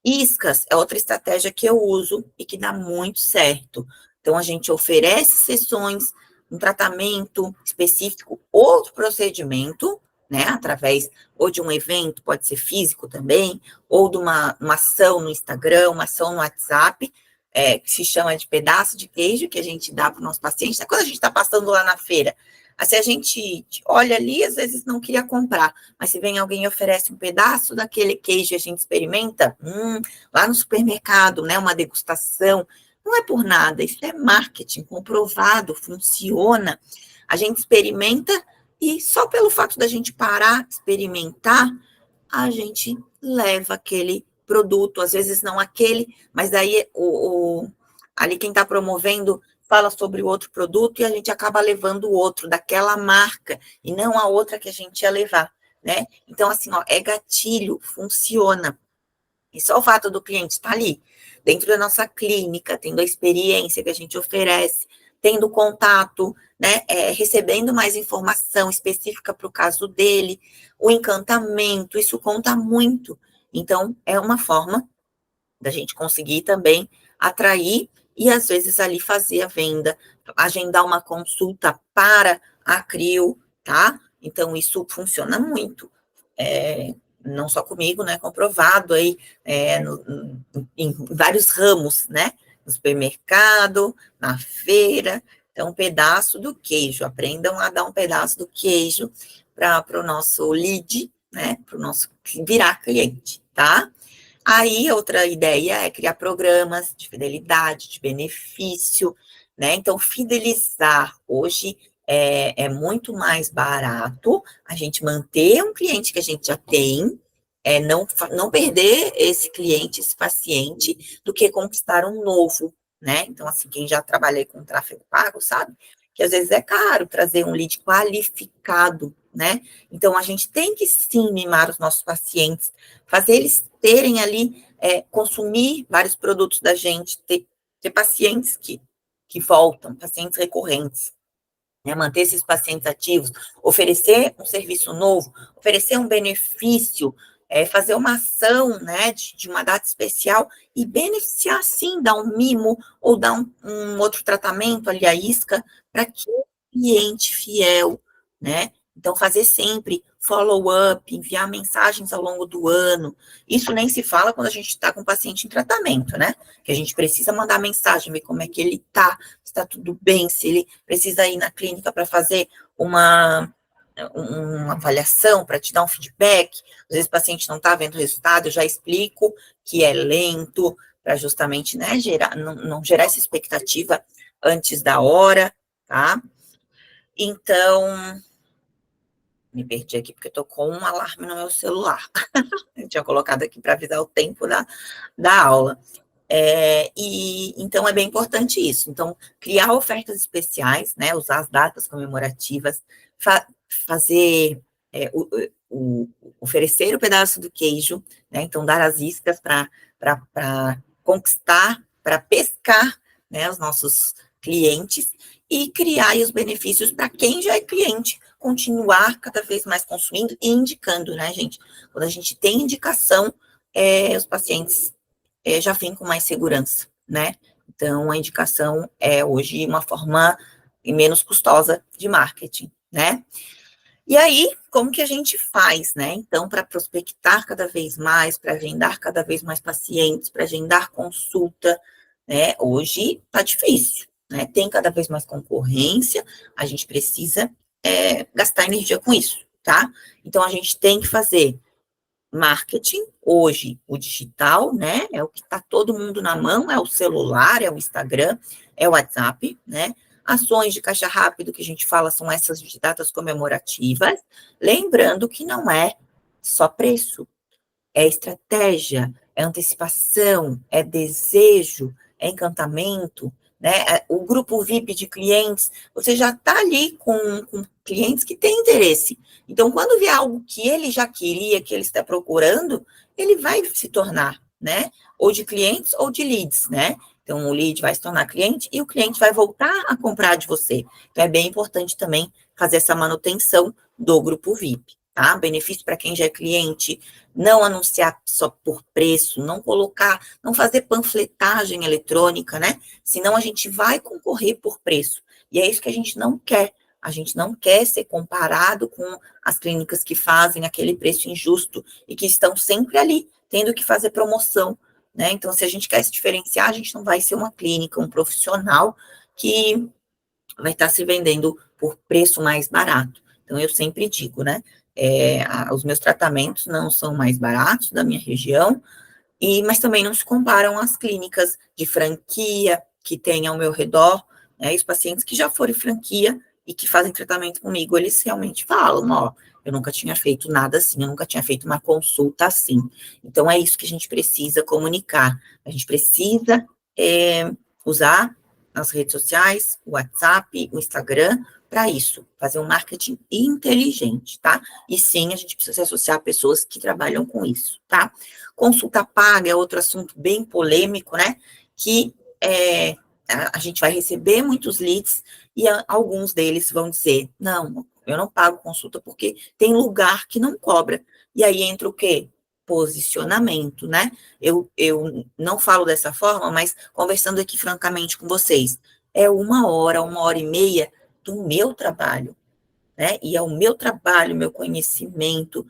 Iscas é outra estratégia que eu uso e que dá muito certo. Então, a gente oferece sessões, um tratamento específico, outro procedimento, né, através ou de um evento, pode ser físico também, ou de uma ação no Instagram, uma ação no WhatsApp, que se chama de pedaço de queijo, que a gente dá para o nosso paciente, né? Quando a gente está passando lá na feira, se a gente olha ali, às vezes não queria comprar, mas se vem alguém e oferece um pedaço daquele queijo e a gente experimenta, lá no supermercado, né, uma degustação, não é por nada, isso é marketing, comprovado, funciona, a gente experimenta e só pelo fato da gente parar, experimentar, a gente leva aquele produto, às vezes não aquele, mas daí ali quem está promovendo fala sobre o outro produto e a gente acaba levando o outro daquela marca e não a outra que a gente ia levar, né? Então, assim, ó, é gatilho, funciona. E só o fato do cliente estar ali, dentro da nossa clínica, tendo a experiência que a gente oferece, tendo contato, né, recebendo mais informação específica para o caso dele, o encantamento, isso conta muito. Então, é uma forma da gente conseguir também atrair e, às vezes, ali fazer a venda, agendar uma consulta para a CRIO, tá? Então, isso funciona muito. Não só comigo, né? Comprovado aí em vários ramos, né? No supermercado, na feira. Então, um pedaço do queijo. Aprendam a dar um pedaço do queijo para o nosso lead, né? Para o nosso virar cliente, tá? Aí, outra ideia é criar programas de fidelidade, de benefício, né? Então, fidelizar hoje é muito mais barato a gente manter um cliente que a gente já tem, não perder esse cliente, esse paciente, do que conquistar um novo, né? Então, assim, quem já trabalha com tráfego pago, sabe? Que às vezes é caro trazer um lead qualificado, né? Então, a gente tem que sim mimar os nossos pacientes, fazer eles terem ali, consumir vários produtos da gente, ter pacientes que voltam, pacientes recorrentes, né? Manter esses pacientes ativos, oferecer um serviço novo, oferecer um benefício, fazer uma ação, né, de uma data especial e beneficiar, sim, dar um mimo ou dar um outro tratamento ali à isca para que o cliente fiel, né? Então, fazer sempre follow-up, enviar mensagens ao longo do ano. Isso nem se fala quando a gente está com o paciente em tratamento, né? Que a gente precisa mandar mensagem, ver como é que ele está, se está tudo bem, se ele precisa ir na clínica para fazer uma avaliação, para te dar um feedback. Às vezes o paciente não está vendo o resultado, eu já explico que é lento, para justamente, né, não gerar essa expectativa antes da hora, tá? Então, me perdi aqui porque tocou um alarme no meu celular. Eu tinha colocado aqui para avisar o tempo da aula. Então, é bem importante isso. Então, criar ofertas especiais, né, usar as datas comemorativas, fazer, oferecer o pedaço do queijo, né, então, dar as iscas para conquistar, para pescar, né, os nossos clientes e criar aí os benefícios para quem já é cliente, continuar cada vez mais consumindo e indicando, né, gente? Quando a gente tem indicação, os pacientes já vem com mais segurança, né? Então, a indicação é hoje uma forma menos custosa de marketing, né? E aí, como que a gente faz, né? Então, para prospectar cada vez mais, para agendar cada vez mais pacientes, para agendar consulta, né? Hoje tá difícil, né? Tem cada vez mais concorrência, a gente precisa gastar energia com isso, tá? Então, a gente tem que fazer marketing, hoje o digital, né, é o que está todo mundo na mão, é o celular, é o Instagram, é o WhatsApp, né, ações de caixa rápido que a gente fala são essas de datas comemorativas, lembrando que não é só preço, é estratégia, é antecipação, é desejo, é encantamento, né, o grupo VIP de clientes, você já está ali com clientes que têm interesse. Então, quando vier algo que ele já queria, que ele está procurando, ele vai se tornar, né, ou de clientes ou de leads, né, Então, o lead vai se tornar cliente e o cliente vai voltar a comprar de você. Então, é bem importante também fazer essa manutenção do grupo VIP, tá? Benefício para quem já é cliente, não anunciar só por preço, não colocar, não fazer panfletagem eletrônica, né? Senão a gente vai concorrer por preço. E é isso que a gente não quer. A gente não quer ser comparado com as clínicas que fazem aquele preço injusto e que estão sempre ali, tendo que fazer promoção, né? Então, se a gente quer se diferenciar, a gente não vai ser uma clínica, um profissional que vai estar se vendendo por preço mais barato. Então, eu sempre digo, né? Os meus tratamentos não são mais baratos da minha região, mas também não se comparam às clínicas de franquia que tem ao meu redor, né? E os pacientes que já foram franquia e que fazem tratamento comigo, eles realmente falam, ó, eu nunca tinha feito nada assim, eu nunca tinha feito uma consulta assim. Então, é isso que a gente precisa comunicar. A gente precisa usar as redes sociais, o WhatsApp, o Instagram, para isso, fazer um marketing inteligente, tá? E sim, a gente precisa se associar a pessoas que trabalham com isso, tá? Consulta paga é outro assunto bem polêmico, né? Que a gente vai receber muitos leads e alguns deles vão dizer, não, eu não pago consulta porque tem lugar que não cobra. E aí entra o quê? Posicionamento, né? Eu não falo dessa forma, mas conversando aqui francamente com vocês, é 1 hora e meia do meu trabalho, né? E é o meu trabalho, meu conhecimento,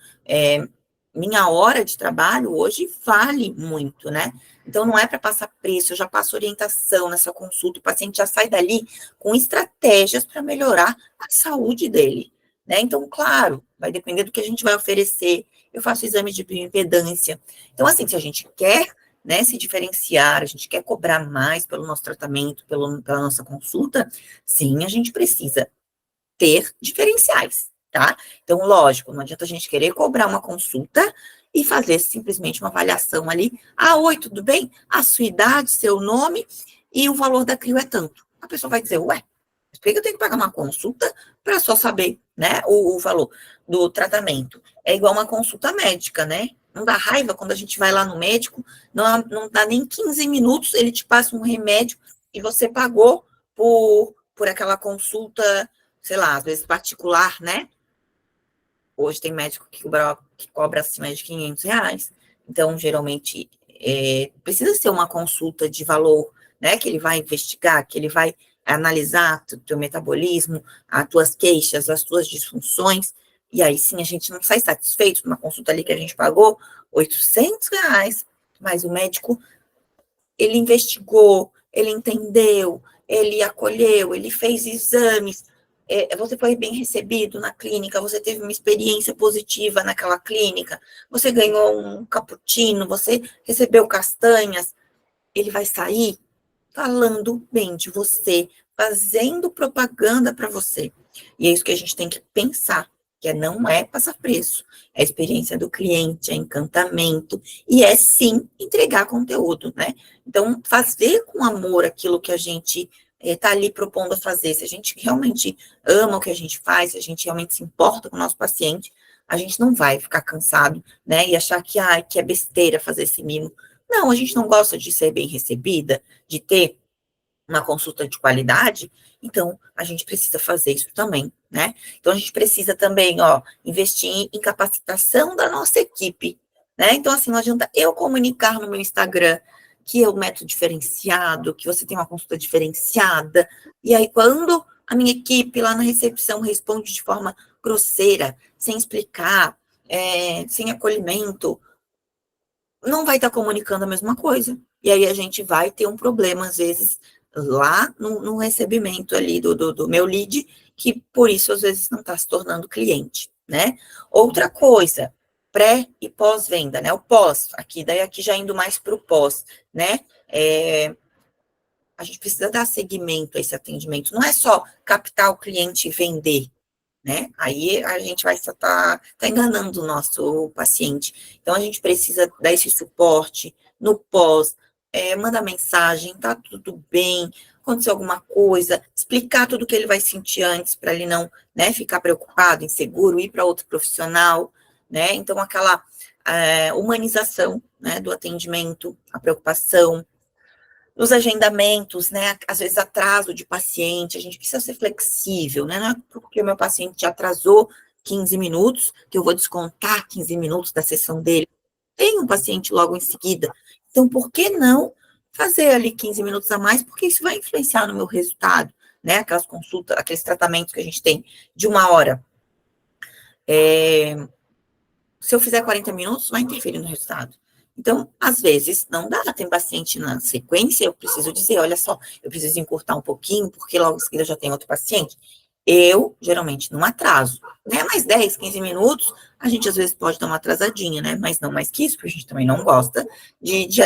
minha hora de trabalho hoje vale muito, né? Então, não é para passar preço, eu já passo orientação nessa consulta, o paciente já sai dali com estratégias para melhorar a saúde dele, né? Então, claro, vai depender do que a gente vai oferecer. Eu faço exame de bioimpedância. Então, assim, se a gente quer, né, se diferenciar, a gente quer cobrar mais pelo nosso tratamento, pela nossa consulta, sim, a gente precisa ter diferenciais, tá? Então, lógico, não adianta a gente querer cobrar uma consulta e fazer simplesmente uma avaliação ali. Ah, oi, tudo bem? A sua idade, seu nome e o valor da CRIO é tanto. A pessoa vai dizer, ué, por que eu tenho que pagar uma consulta para só saber, né, o valor do tratamento? É igual uma consulta médica, né? Não dá raiva quando a gente vai lá no médico, não dá nem 15 minutos, ele te passa um remédio e você pagou por aquela consulta, sei lá, às vezes particular, né? Hoje tem médico que cobra acima de R$ 500. Então, geralmente, precisa ser uma consulta de valor, né? Que ele vai investigar, que ele vai analisar o teu metabolismo, as tuas queixas, as tuas disfunções. E aí, sim, a gente não sai satisfeito com uma consulta ali que a gente pagou R$ 800, mas o médico, ele investigou, ele entendeu, ele acolheu, ele fez exames, você foi bem recebido na clínica, você teve uma experiência positiva naquela clínica, você ganhou um cappuccino, você recebeu castanhas, ele vai sair falando bem de você, fazendo propaganda para você. E é isso que a gente tem que pensar, que não é passar preço, é a experiência do cliente, é encantamento, e é sim entregar conteúdo, né? Então, fazer com amor aquilo que a gente está ali propondo a fazer, se a gente realmente ama o que a gente faz, se a gente realmente se importa com o nosso paciente, a gente não vai ficar cansado, né? E achar que é besteira fazer esse mimo. Não, a gente não gosta de ser bem recebida, de ter uma consulta de qualidade, então a gente precisa fazer isso também, né? Então a gente precisa também, ó, investir em capacitação da nossa equipe, né? Então, assim, não adianta eu comunicar no meu Instagram que é o método diferenciado, que você tem uma consulta diferenciada, e aí quando a minha equipe lá na recepção responde de forma grosseira, sem explicar, sem acolhimento, não vai estar comunicando a mesma coisa. E aí a gente vai ter um problema, às vezes, lá no recebimento ali do meu lead, que por isso, às vezes, não está se tornando cliente, né? Outra coisa, pré e pós-venda, né? O pós, aqui já indo mais para o pós, né? A gente precisa dar seguimento a esse atendimento. Não é só captar o cliente e vender, né? Aí a gente vai estar tá enganando o nosso paciente. Então, a gente precisa dar esse suporte no pós, mandar mensagem, tá tudo bem, aconteceu alguma coisa, explicar tudo que ele vai sentir antes, para ele não, né, ficar preocupado, inseguro, ir para outro profissional, né? Então, aquela humanização, né, do atendimento, a preocupação. Os agendamentos, né? Às vezes atraso de paciente, a gente precisa ser flexível, né? Não é porque o meu paciente atrasou 15 minutos, que eu vou descontar 15 minutos da sessão dele. Tem um paciente logo em seguida. Então, por que não fazer ali 15 minutos a mais? Porque isso vai influenciar no meu resultado, né? Aquelas consultas, aqueles tratamentos que a gente tem de 1 hora. Se eu fizer 40 minutos, vai interferir no resultado. Então, às vezes, não dá, tem paciente na sequência, eu preciso dizer, olha só, eu preciso encurtar um pouquinho, porque logo em seguida já tem outro paciente. Eu, geralmente, não atraso, né? Mais 10, 15 minutos, a gente às vezes pode dar uma atrasadinha, né? Mas não mais que isso, porque a gente também não gosta de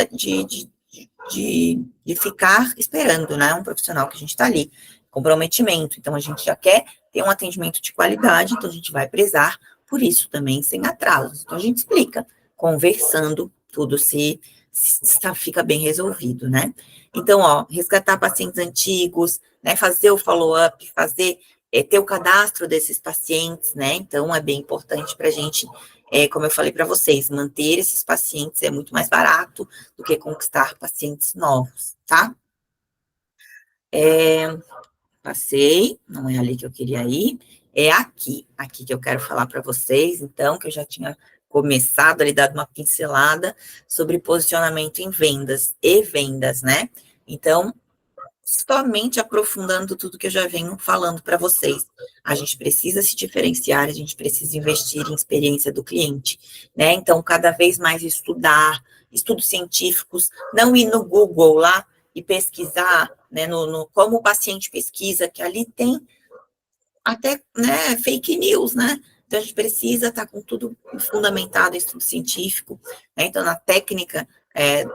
ficar esperando, né? Um profissional que a gente está ali, comprometimento. Então, a gente já quer ter um atendimento de qualidade, então a gente vai prezar por isso também, sem atrasos. Então, a gente explica, conversando, tudo fica bem resolvido, né? Então, resgatar pacientes antigos, né? Fazer o follow-up, ter o cadastro desses pacientes, né? Então, é bem importante para a gente, como eu falei para vocês, manter esses pacientes é muito mais barato do que conquistar pacientes novos, tá? Passei, não é ali que eu queria ir, é aqui que eu quero falar para vocês, então, que eu já tinha começado ali, dado uma pincelada sobre posicionamento em vendas, né? Então, somente aprofundando tudo que eu já venho falando para vocês. A gente precisa se diferenciar, a gente precisa investir em experiência do cliente, né? Então, cada vez mais estudar, estudos científicos, não ir no Google lá e pesquisar, né, como o paciente pesquisa, que ali tem até, né, fake news, né? Então, a gente precisa estar com tudo fundamentado em estudo científico, né? Então, na técnica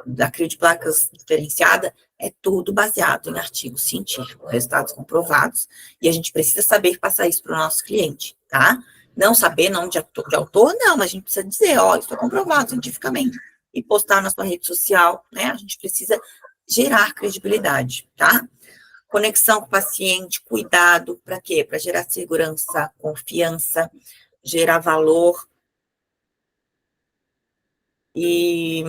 da crio de placas diferenciada, é tudo baseado em artigos científicos, resultados comprovados, e a gente precisa saber passar isso para o nosso cliente, tá? Não saber nome de autor, não, mas a gente precisa dizer, isso é comprovado cientificamente, e postar na sua rede social, né? A gente precisa gerar credibilidade, tá? Conexão com o paciente, cuidado, para quê? Para gerar segurança, confiança, gerar valor e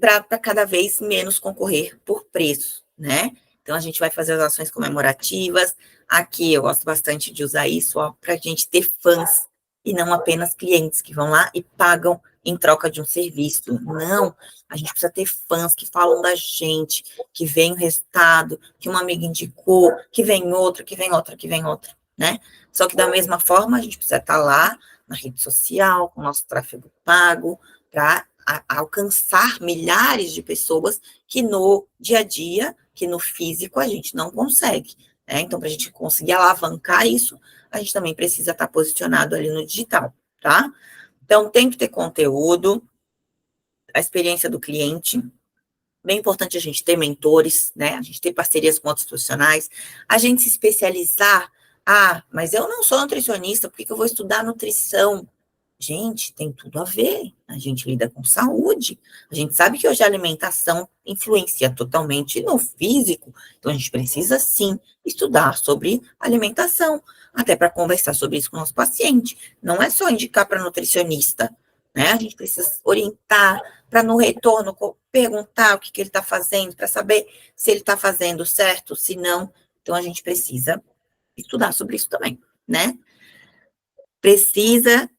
para cada vez menos concorrer por preço, né? Então, a gente vai fazer as ações comemorativas. Aqui, eu gosto bastante de usar isso, para a gente ter fãs e não apenas clientes que vão lá e pagam em troca de um serviço. Não, a gente precisa ter fãs que falam da gente, que vem o resultado, que uma amiga indicou, que vem outra, que vem outra, que vem outra, né? Só que da mesma forma, a gente precisa estar lá na rede social, com o nosso tráfego pago, para alcançar milhares de pessoas que no dia a dia, que no físico, a gente não consegue, né? Então, para a gente conseguir alavancar isso, a gente também precisa estar posicionado ali no digital, tá? Então, tem que ter conteúdo, a experiência do cliente, bem importante a gente ter mentores, né? A gente ter parcerias com outros profissionais, a gente se especializar. Mas eu não sou nutricionista, por que eu vou estudar nutrição? Gente, tem tudo a ver. A gente lida com saúde. A gente sabe que hoje a alimentação influencia totalmente no físico. Então, a gente precisa, sim, estudar sobre alimentação, até para conversar sobre isso com o nosso paciente. Não é só indicar para nutricionista, né? A gente precisa orientar para, no retorno, perguntar o que ele está fazendo, para saber se ele está fazendo certo, se não. Então, a gente precisa estudar sobre isso também, né? Precisa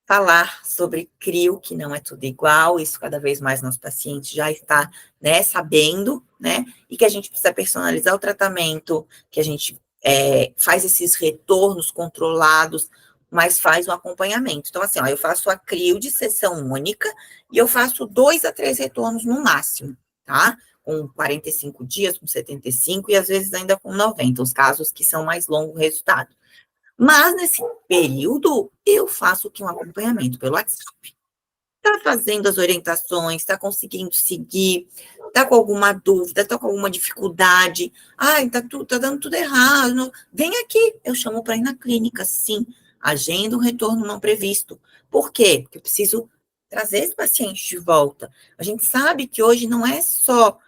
falar sobre CRIO, que não é tudo igual, isso cada vez mais nosso paciente já está, né, sabendo, né, e que a gente precisa personalizar o tratamento, que a gente faz esses retornos controlados, mas faz um acompanhamento. Então, assim, eu faço a CRIO de sessão única e eu faço 2 a 3 retornos no máximo, tá? Com 45 dias, com 75 e às vezes ainda com 90, os casos que são mais longos o resultado. Mas, nesse período, eu faço um acompanhamento pelo WhatsApp. Está fazendo as orientações, está conseguindo seguir, está com alguma dúvida, está com alguma dificuldade, tá dando tudo errado, não. Vem aqui, eu chamo para ir na clínica, sim, agenda um retorno não previsto. Por quê? Porque eu preciso trazer esse paciente de volta. A gente sabe que hoje não é só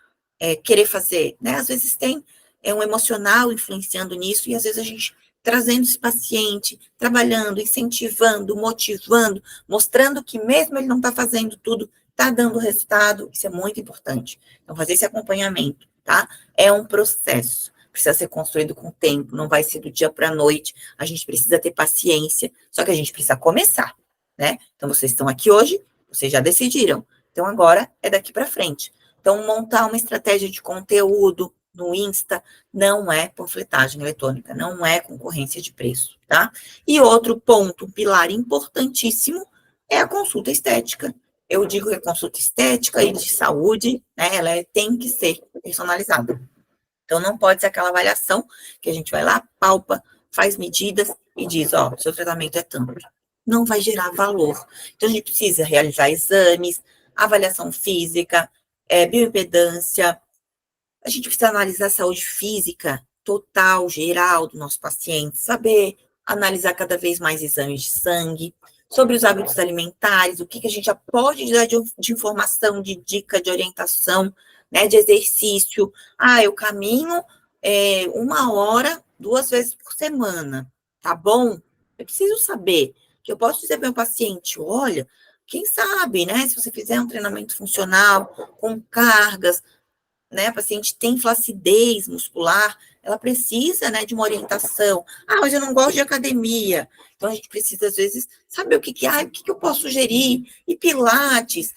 querer fazer, né? Às vezes tem um emocional influenciando nisso, e às vezes a gente trazendo esse paciente, trabalhando, incentivando, motivando, mostrando que mesmo ele não está fazendo tudo, Tá dando resultado, isso é muito importante. Então, fazer esse acompanhamento, tá? É um processo, precisa ser construído com tempo, não vai ser do dia para a noite, a gente precisa ter paciência, só que a gente precisa começar, né? Então, vocês estão aqui hoje, vocês já decidiram, então agora é daqui para frente. Então, montar uma estratégia de conteúdo no Insta não é panfletagem eletrônica, não é concorrência de preço, tá? E outro ponto, um pilar importantíssimo, é a consulta estética. Eu digo que a consulta estética e de saúde, né, ela tem que ser personalizada. Então, não pode ser aquela avaliação que a gente vai lá, palpa, faz medidas e diz, ó, seu tratamento é tanto. Não vai gerar valor. Então, a gente precisa realizar exames, avaliação física, bioimpedância. A gente precisa analisar a saúde física total, geral do nosso paciente, saber analisar cada vez mais exames de sangue, sobre os hábitos alimentares, o que a gente já pode dar de informação, de dica, de orientação, né, de exercício. Ah, eu caminho 1 hora, 2 vezes por semana, tá bom? Eu preciso saber, que eu posso dizer para o meu paciente, olha, quem sabe, né, se você fizer um treinamento funcional, com cargas, né, a paciente tem flacidez muscular, ela precisa, né, de uma orientação. Ah, mas eu não gosto de academia. Então, a gente precisa, às vezes, saber o que eu posso sugerir, e pilates,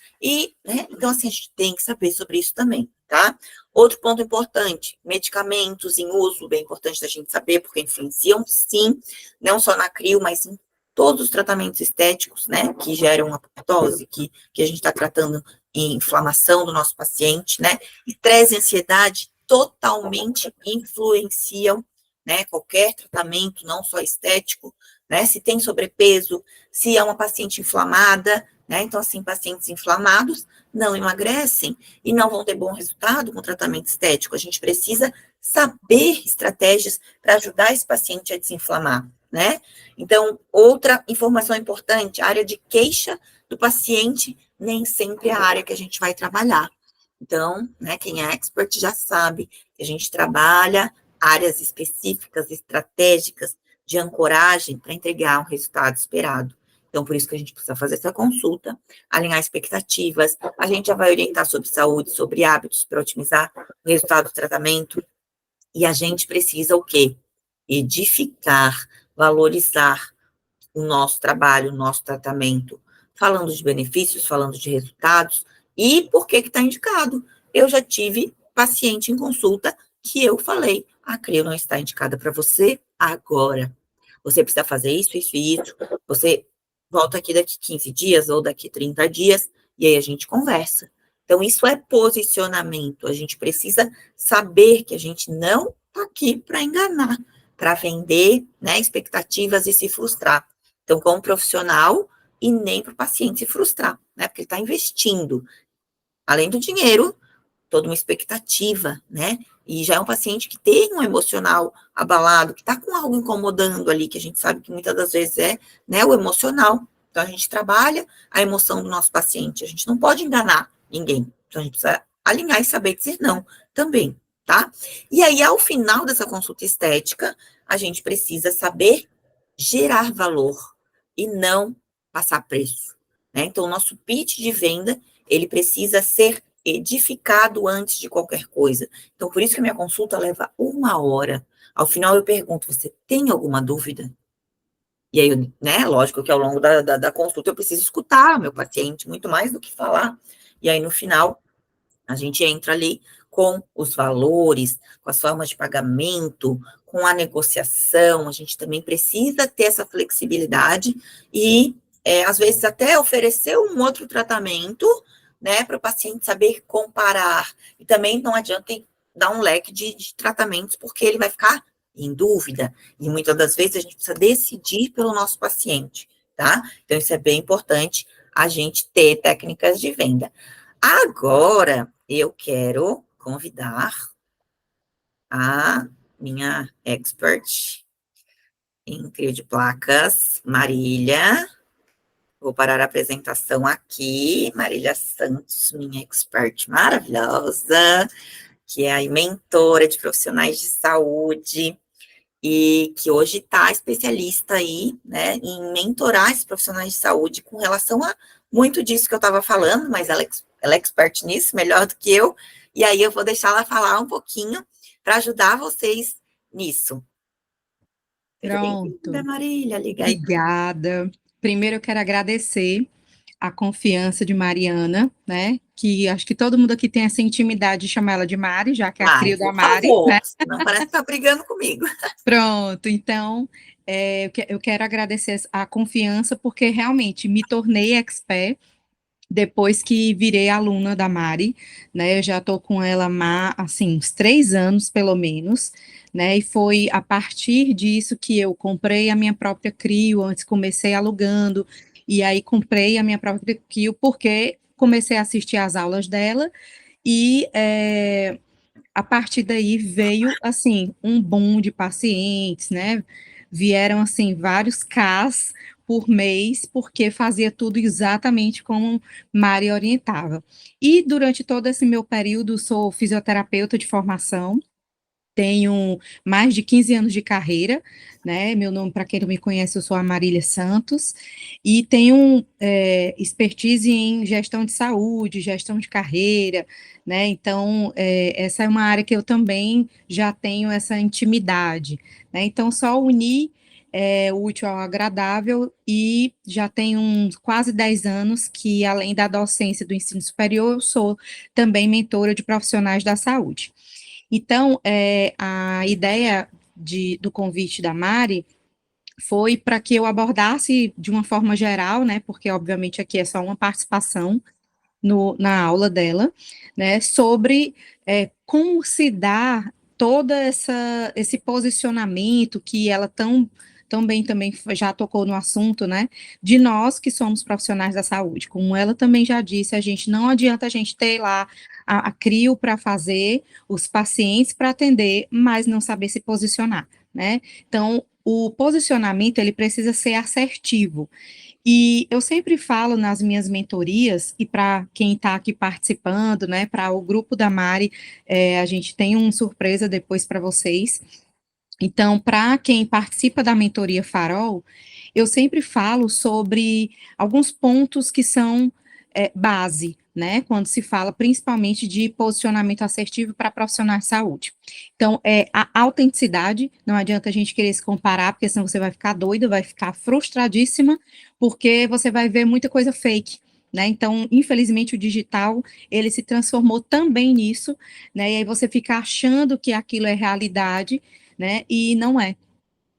né, então, assim, a gente tem que saber sobre isso também, tá? Outro ponto importante, medicamentos em uso, bem importante da gente saber, porque influenciam, sim, não só na crio, mas em todos os tratamentos estéticos, né, que geram apoptose, que a gente está tratando em inflamação do nosso paciente, né, estresse e ansiedade totalmente influenciam, né, qualquer tratamento, não só estético, né, se tem sobrepeso, se é uma paciente inflamada, né, então, assim, pacientes inflamados não emagrecem e não vão ter bom resultado com o tratamento estético. A gente precisa saber estratégias para ajudar esse paciente a desinflamar, né? Então, outra informação importante, a área de queixa do paciente nem sempre é a área que a gente vai trabalhar. Então, né, quem é expert já sabe que a gente trabalha áreas específicas, estratégicas, de ancoragem para entregar um resultado esperado. Então, por isso que a gente precisa fazer essa consulta, alinhar expectativas, a gente já vai orientar sobre saúde, sobre hábitos para otimizar o resultado do tratamento, e a gente precisa o quê? Edificar, valorizar o nosso trabalho, o nosso tratamento, falando de benefícios, falando de resultados, e por que está indicado. Eu já tive paciente em consulta que eu falei, a CRIO não está indicada para você agora. Você precisa fazer isso, isso e isso. Você volta aqui daqui 15 dias ou daqui 30 dias, e aí a gente conversa. Então, isso é posicionamento. A gente precisa saber que a gente não está aqui para enganar, para vender, né, expectativas e se frustrar. Então, como profissional, e nem para o paciente se frustrar, né? Porque ele está investindo, além do dinheiro, toda uma expectativa, né? E já é um paciente que tem um emocional abalado, que está com algo incomodando ali, que a gente sabe que muitas das vezes é, né, o emocional. Então, a gente trabalha a emoção do nosso paciente, a gente não pode enganar ninguém. Então, a gente precisa alinhar e saber dizer não também, tá? E aí, ao final dessa consulta estética, a gente precisa saber gerar valor e não passar preço, né? Então, o nosso pitch de venda, ele precisa ser edificado antes de qualquer coisa. Então, por isso que a minha consulta leva 1 hora. Ao final, eu pergunto, você tem alguma dúvida? E aí, né, lógico que ao longo da consulta eu preciso escutar o meu paciente, muito mais do que falar. E aí, no final, a gente entra ali com os valores, com as formas de pagamento, com a negociação, a gente também precisa ter essa flexibilidade e, às vezes, até oferecer um outro tratamento, né, para o paciente saber comparar. E também não adianta dar um leque de tratamentos, porque ele vai ficar em dúvida, e muitas das vezes a gente precisa decidir pelo nosso paciente, tá? Então, isso é bem importante, a gente ter técnicas de venda. Agora, eu quero convidar a minha expert em crio de placas, Marília. Vou parar a apresentação aqui. Marília Santos, minha expert maravilhosa, que é a mentora de profissionais de saúde e que hoje está especialista aí, né, em mentorar esses profissionais de saúde com relação a muito disso que eu estava falando, mas ela é expert nisso, melhor do que eu, e aí eu vou deixar ela falar um pouquinho para ajudar vocês nisso. Seja bem-vinda, Pronto. Marília, liga aí. Obrigada. Primeiro eu quero agradecer a confiança de Mariana, né? Que acho que todo mundo aqui tem essa intimidade de chamar ela de Mari, já que é a Ai, crio da por Mari, favor, né? senão parece que tá brigando comigo. Pronto, então eu quero agradecer a confiança, porque realmente me tornei expert depois que virei aluna da Mari, né? Eu já estou com ela assim, uns 3 anos, pelo menos, né? E foi a partir disso que eu comprei a minha própria Crio, antes comecei alugando, e aí comprei a minha própria Crio, porque comecei a assistir às aulas dela, e a partir daí veio, assim, um boom de pacientes, né? Vieram, assim, vários Ks por mês, porque fazia tudo exatamente como Mari orientava. E durante todo esse meu período, sou fisioterapeuta de formação, tenho mais de 15 anos de carreira, né? Meu nome, para quem não me conhece, eu sou a Marília Santos, e tenho expertise em gestão de saúde, gestão de carreira, né? Então, essa é uma área que eu também já tenho essa intimidade, né? Então, só unir o útil ao agradável, e já tenho uns quase 10 anos que, além da docência do ensino superior, eu sou também mentora de profissionais da saúde. Então, a ideia do convite da Mari foi para que eu abordasse de uma forma geral, né, porque obviamente aqui é só uma participação na aula dela, né, sobre como se dá toda esse posicionamento que ela tão bem também já tocou no assunto, né, de nós que somos profissionais da saúde. Como ela também já disse, não adianta a gente ter lá a CRIO para fazer, os pacientes para atender, mas não saber se posicionar, né? Então, o posicionamento, ele precisa ser assertivo. E eu sempre falo nas minhas mentorias, e para quem está aqui participando, né, para o grupo da Mari, a gente tem uma surpresa depois para vocês. Então, para quem participa da mentoria Farol, eu sempre falo sobre alguns pontos que são base, né, quando se fala principalmente de posicionamento assertivo para profissionais de saúde. Então, a autenticidade, não adianta a gente querer se comparar, porque senão você vai ficar doida, vai ficar frustradíssima, porque você vai ver muita coisa fake, né, então, infelizmente, o digital, ele se transformou também nisso, né, e aí você fica achando que aquilo é realidade, né, e não é.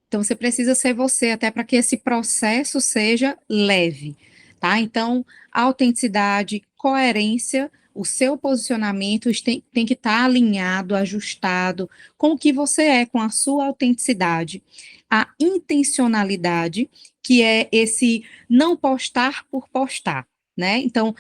Então, você precisa ser você, até para que esse processo seja leve, tá? Então, autenticidade, coerência, o seu posicionamento tem que estar alinhado, ajustado com o que você é, com a sua autenticidade. A intencionalidade, que é esse não postar por postar, né? Então,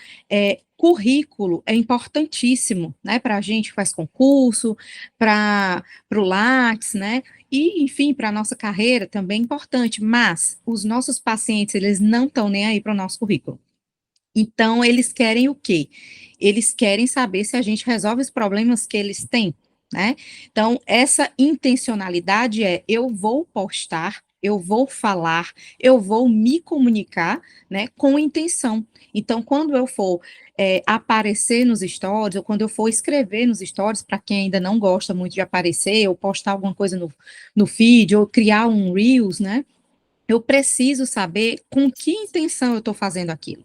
currículo é importantíssimo, né? Para a gente que faz concurso, para o Lattes, né? E, enfim, para a nossa carreira também é importante, mas os nossos pacientes, eles não estão nem aí para o nosso currículo. Então, eles querem o quê? Eles querem saber se a gente resolve os problemas que eles têm, né? Então, essa intencionalidade eu vou postar, eu vou falar, eu vou me comunicar, né, com intenção. Então, quando eu for aparecer nos stories, ou quando eu for escrever nos stories, para quem ainda não gosta muito de aparecer, ou postar alguma coisa no feed, ou criar um Reels, né, eu preciso saber com que intenção eu estou fazendo aquilo.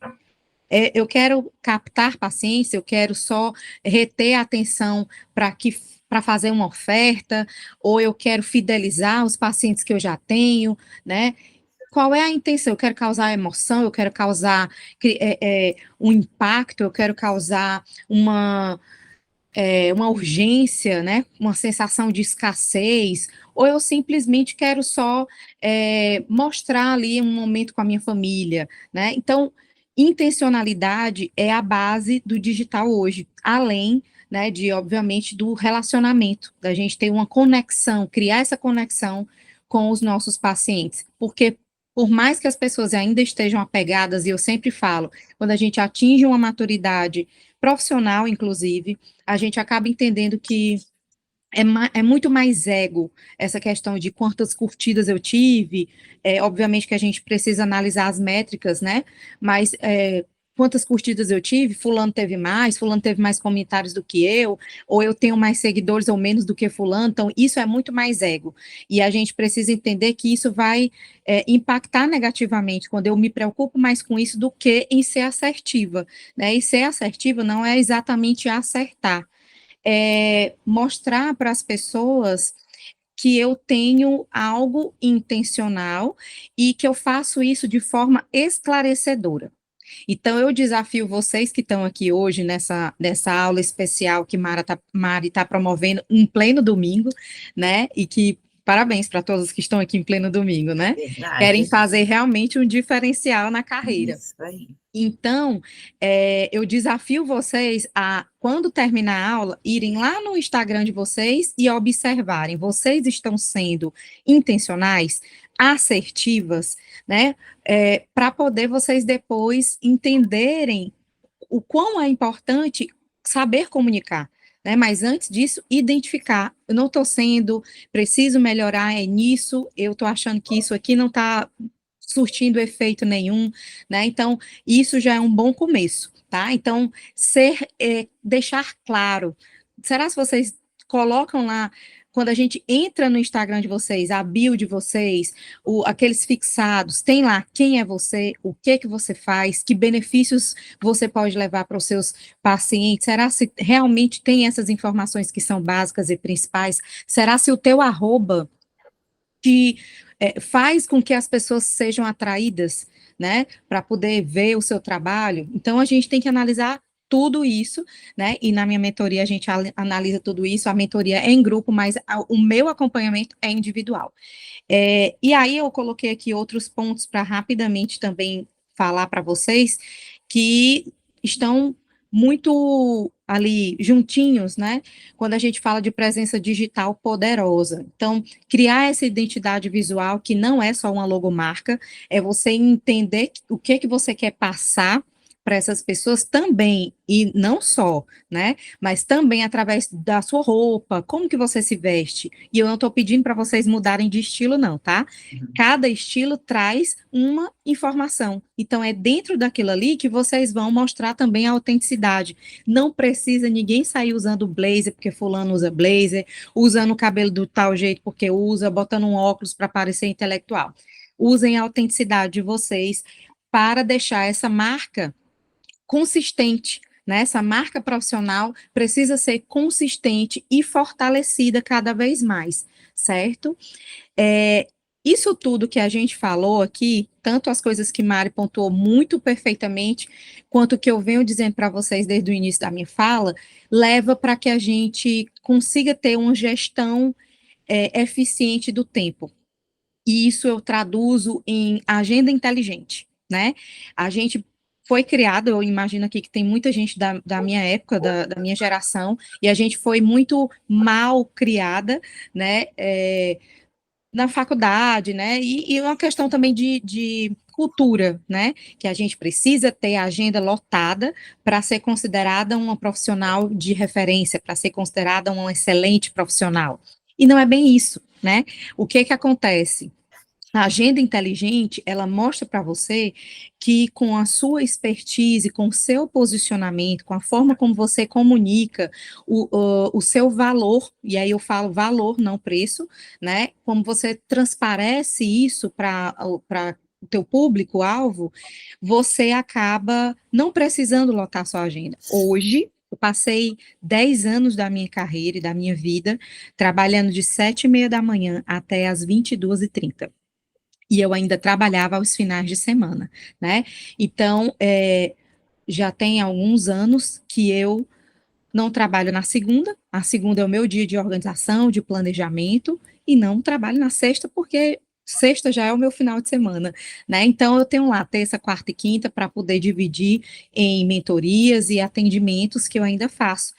Eu quero captar paciência, eu quero só reter a atenção para fazer uma oferta, ou eu quero fidelizar os pacientes que eu já tenho, né? Qual é a intenção? Eu quero causar emoção, eu quero causar um impacto, eu quero causar uma urgência, né? Uma sensação de escassez, ou eu simplesmente quero só mostrar ali um momento com a minha família, né? Então, intencionalidade é a base do digital hoje, além, né, obviamente, do relacionamento, da gente ter uma conexão, criar essa conexão com os nossos pacientes, porque por mais que as pessoas ainda estejam apegadas, e eu sempre falo, quando a gente atinge uma maturidade profissional, inclusive, a gente acaba entendendo que é muito mais ego essa questão de quantas curtidas eu tive. Obviamente que a gente precisa analisar as métricas, né? Mas quantas curtidas eu tive, fulano teve mais comentários do que eu, ou eu tenho mais seguidores ou menos do que fulano, então isso é muito mais ego, e a gente precisa entender que isso vai impactar negativamente, quando eu me preocupo mais com isso do que em ser assertiva, né, e ser assertiva não é exatamente acertar, é mostrar para as pessoas que eu tenho algo intencional e que eu faço isso de forma esclarecedora. Então, eu desafio vocês que estão aqui hoje nessa aula especial que Mari está promovendo em pleno domingo, né? E que parabéns para todos que estão aqui em pleno domingo, né? Verdade. Querem fazer realmente um diferencial na carreira. Isso aí. Então, eu desafio vocês a, quando terminar a aula, irem lá no Instagram de vocês e observarem, vocês estão sendo intencionais, assertivas, né, para poder vocês depois entenderem o quão é importante saber comunicar, né, mas antes disso, identificar, eu não estou sendo, preciso melhorar, é nisso, eu estou achando que isso aqui não está surtindo efeito nenhum, né, então, isso já é um bom começo, tá, então, deixar claro, será se vocês colocam lá, quando a gente entra no Instagram de vocês, a bio de vocês, aqueles fixados, tem lá quem é você, o que você faz, que benefícios você pode levar para os seus pacientes, será se realmente tem essas informações que são básicas e principais, será se o teu arroba que faz com que as pessoas sejam atraídas, né, para poder ver o seu trabalho. Então, a gente tem que analisar tudo isso, né, e na minha mentoria a gente analisa tudo isso, a mentoria é em grupo, mas o meu acompanhamento é individual. E aí eu coloquei aqui outros pontos para rapidamente também falar para vocês, que estão muito ali juntinhos, né, quando a gente fala de presença digital poderosa. Então, criar essa identidade visual, que não é só uma logomarca, é você entender o que você quer passar para essas pessoas também, e não só, né, mas também através da sua roupa, como que você se veste, e eu não estou pedindo para vocês mudarem de estilo não, tá, cada estilo traz uma informação, então é dentro daquilo ali que vocês vão mostrar também a autenticidade, não precisa ninguém sair usando blazer, porque fulano usa blazer, usando o cabelo do tal jeito porque usa, botando um óculos para parecer intelectual, usem a autenticidade de vocês para deixar essa marca consistente, né? Essa marca profissional precisa ser consistente e fortalecida cada vez mais, certo? Isso tudo que a gente falou aqui, tanto as coisas que Mari pontuou muito perfeitamente, quanto o que eu venho dizendo para vocês desde o início da minha fala, leva para que a gente consiga ter uma gestão eficiente do tempo. E isso eu traduzo em agenda inteligente, né? A gente foi criado, eu imagino aqui que tem muita gente da minha época, da minha geração, e a gente foi muito mal criada, né, na faculdade, né, e uma questão também de cultura, né, que a gente precisa ter a agenda lotada para ser considerada uma profissional de referência, para ser considerada uma excelente profissional. E não é bem isso, né? O que acontece? A agenda inteligente, ela mostra para você que com a sua expertise, com o seu posicionamento, com a forma como você comunica o seu valor, e aí eu falo valor, não preço, né? Como você transparece isso para o teu público-alvo, você acaba não precisando lotar sua agenda. Hoje, eu passei 10 anos da minha carreira e da minha vida trabalhando de 7h30 da manhã até as 22h30. E eu ainda trabalhava aos finais de semana, né? Então, já tem alguns anos que eu não trabalho na segunda, a segunda é o meu dia de organização, de planejamento, e não trabalho na sexta, porque sexta já é o meu final de semana, né? Então, eu tenho lá terça, quarta e quinta para poder dividir em mentorias e atendimentos que eu ainda faço.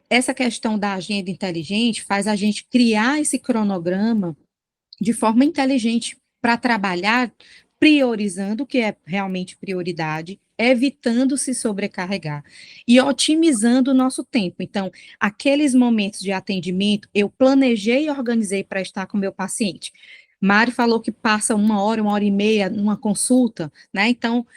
Essa questão da agenda inteligente faz a gente criar esse cronograma de forma inteligente para trabalhar, priorizando o que é realmente prioridade, evitando se sobrecarregar e otimizando o nosso tempo. Então, aqueles momentos de atendimento, eu planejei e organizei para estar com o meu paciente. Mari falou que passa 1 hora, 1h30 numa consulta, né? Então,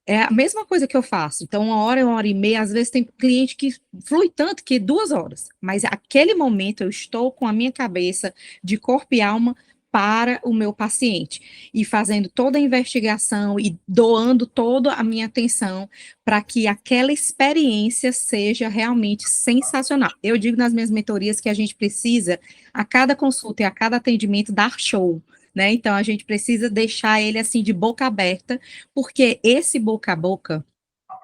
É a mesma coisa que eu faço. Então, 1 hora e meia, às vezes tem cliente que flui tanto que 2 horas. Mas aquele momento eu estou com a minha cabeça de corpo e alma para o meu paciente e fazendo toda a investigação e doando toda a minha atenção para que aquela experiência seja realmente sensacional. Eu digo nas minhas mentorias que a gente precisa, a cada consulta e a cada atendimento, dar show, né? Então, a gente precisa deixar ele assim de boca aberta, porque esse boca a boca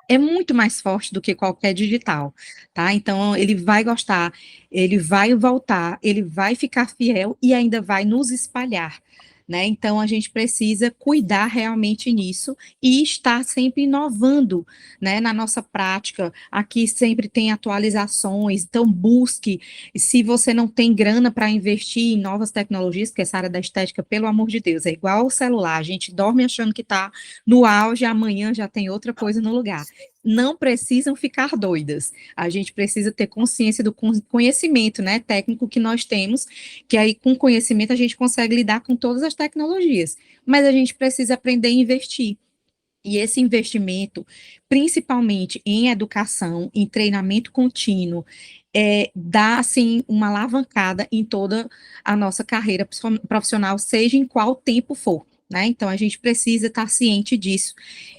é muito mais forte do que qualquer digital, tá? Então, ele vai gostar, ele vai voltar, ele vai ficar fiel e ainda vai nos espalhar, né? Então, a gente precisa cuidar realmente nisso e estar sempre inovando, né, na nossa prática. Aqui sempre tem atualizações, então busque. Se você não tem grana para investir em novas tecnologias, porque essa área da estética, pelo amor de Deus, é igual o celular, a gente dorme achando que está no auge, amanhã já tem outra coisa no lugar. Não precisam ficar doidas. A gente precisa ter consciência do conhecimento, né, técnico que nós temos, que aí com conhecimento a gente consegue lidar com todas as tecnologias. Mas a gente precisa aprender a investir. E esse investimento, principalmente em educação, em treinamento contínuo, dá, assim, uma alavancada em toda a nossa carreira profissional, seja em qual tempo for, né? Então, a gente precisa estar ciente disso.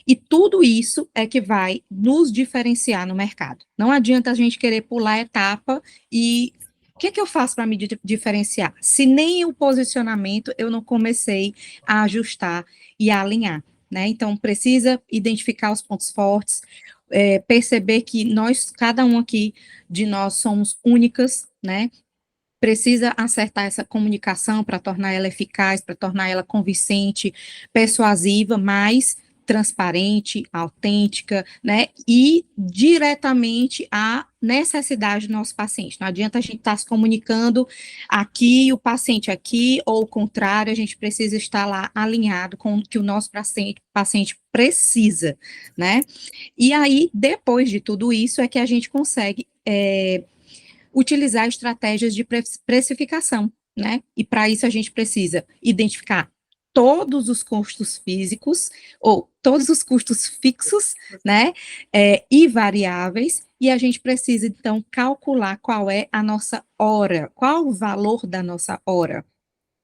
E tudo isso é que vai nos diferenciar no mercado. Não adianta a gente querer pular a etapa e o que é que eu faço para me diferenciar? Se nem o posicionamento eu não comecei a ajustar e a alinhar, né? Então, precisa identificar os pontos fortes, perceber que nós, cada um aqui de nós somos únicas, né? Precisa acertar essa comunicação para tornar ela eficaz, para tornar ela convincente, persuasiva, mas transparente, autêntica, né, e diretamente à necessidade do nosso paciente. Não adianta a gente estar se comunicando aqui e o paciente aqui, ou o contrário, a gente precisa estar lá alinhado com o que o nosso paciente precisa, né, e aí, depois de tudo isso, é que a gente consegue utilizar estratégias de precificação, né? E para isso a gente precisa identificar todos os custos físicos, ou todos os custos fixos, né? E variáveis, e a gente precisa, então, calcular qual é a nossa hora, qual o valor da nossa hora.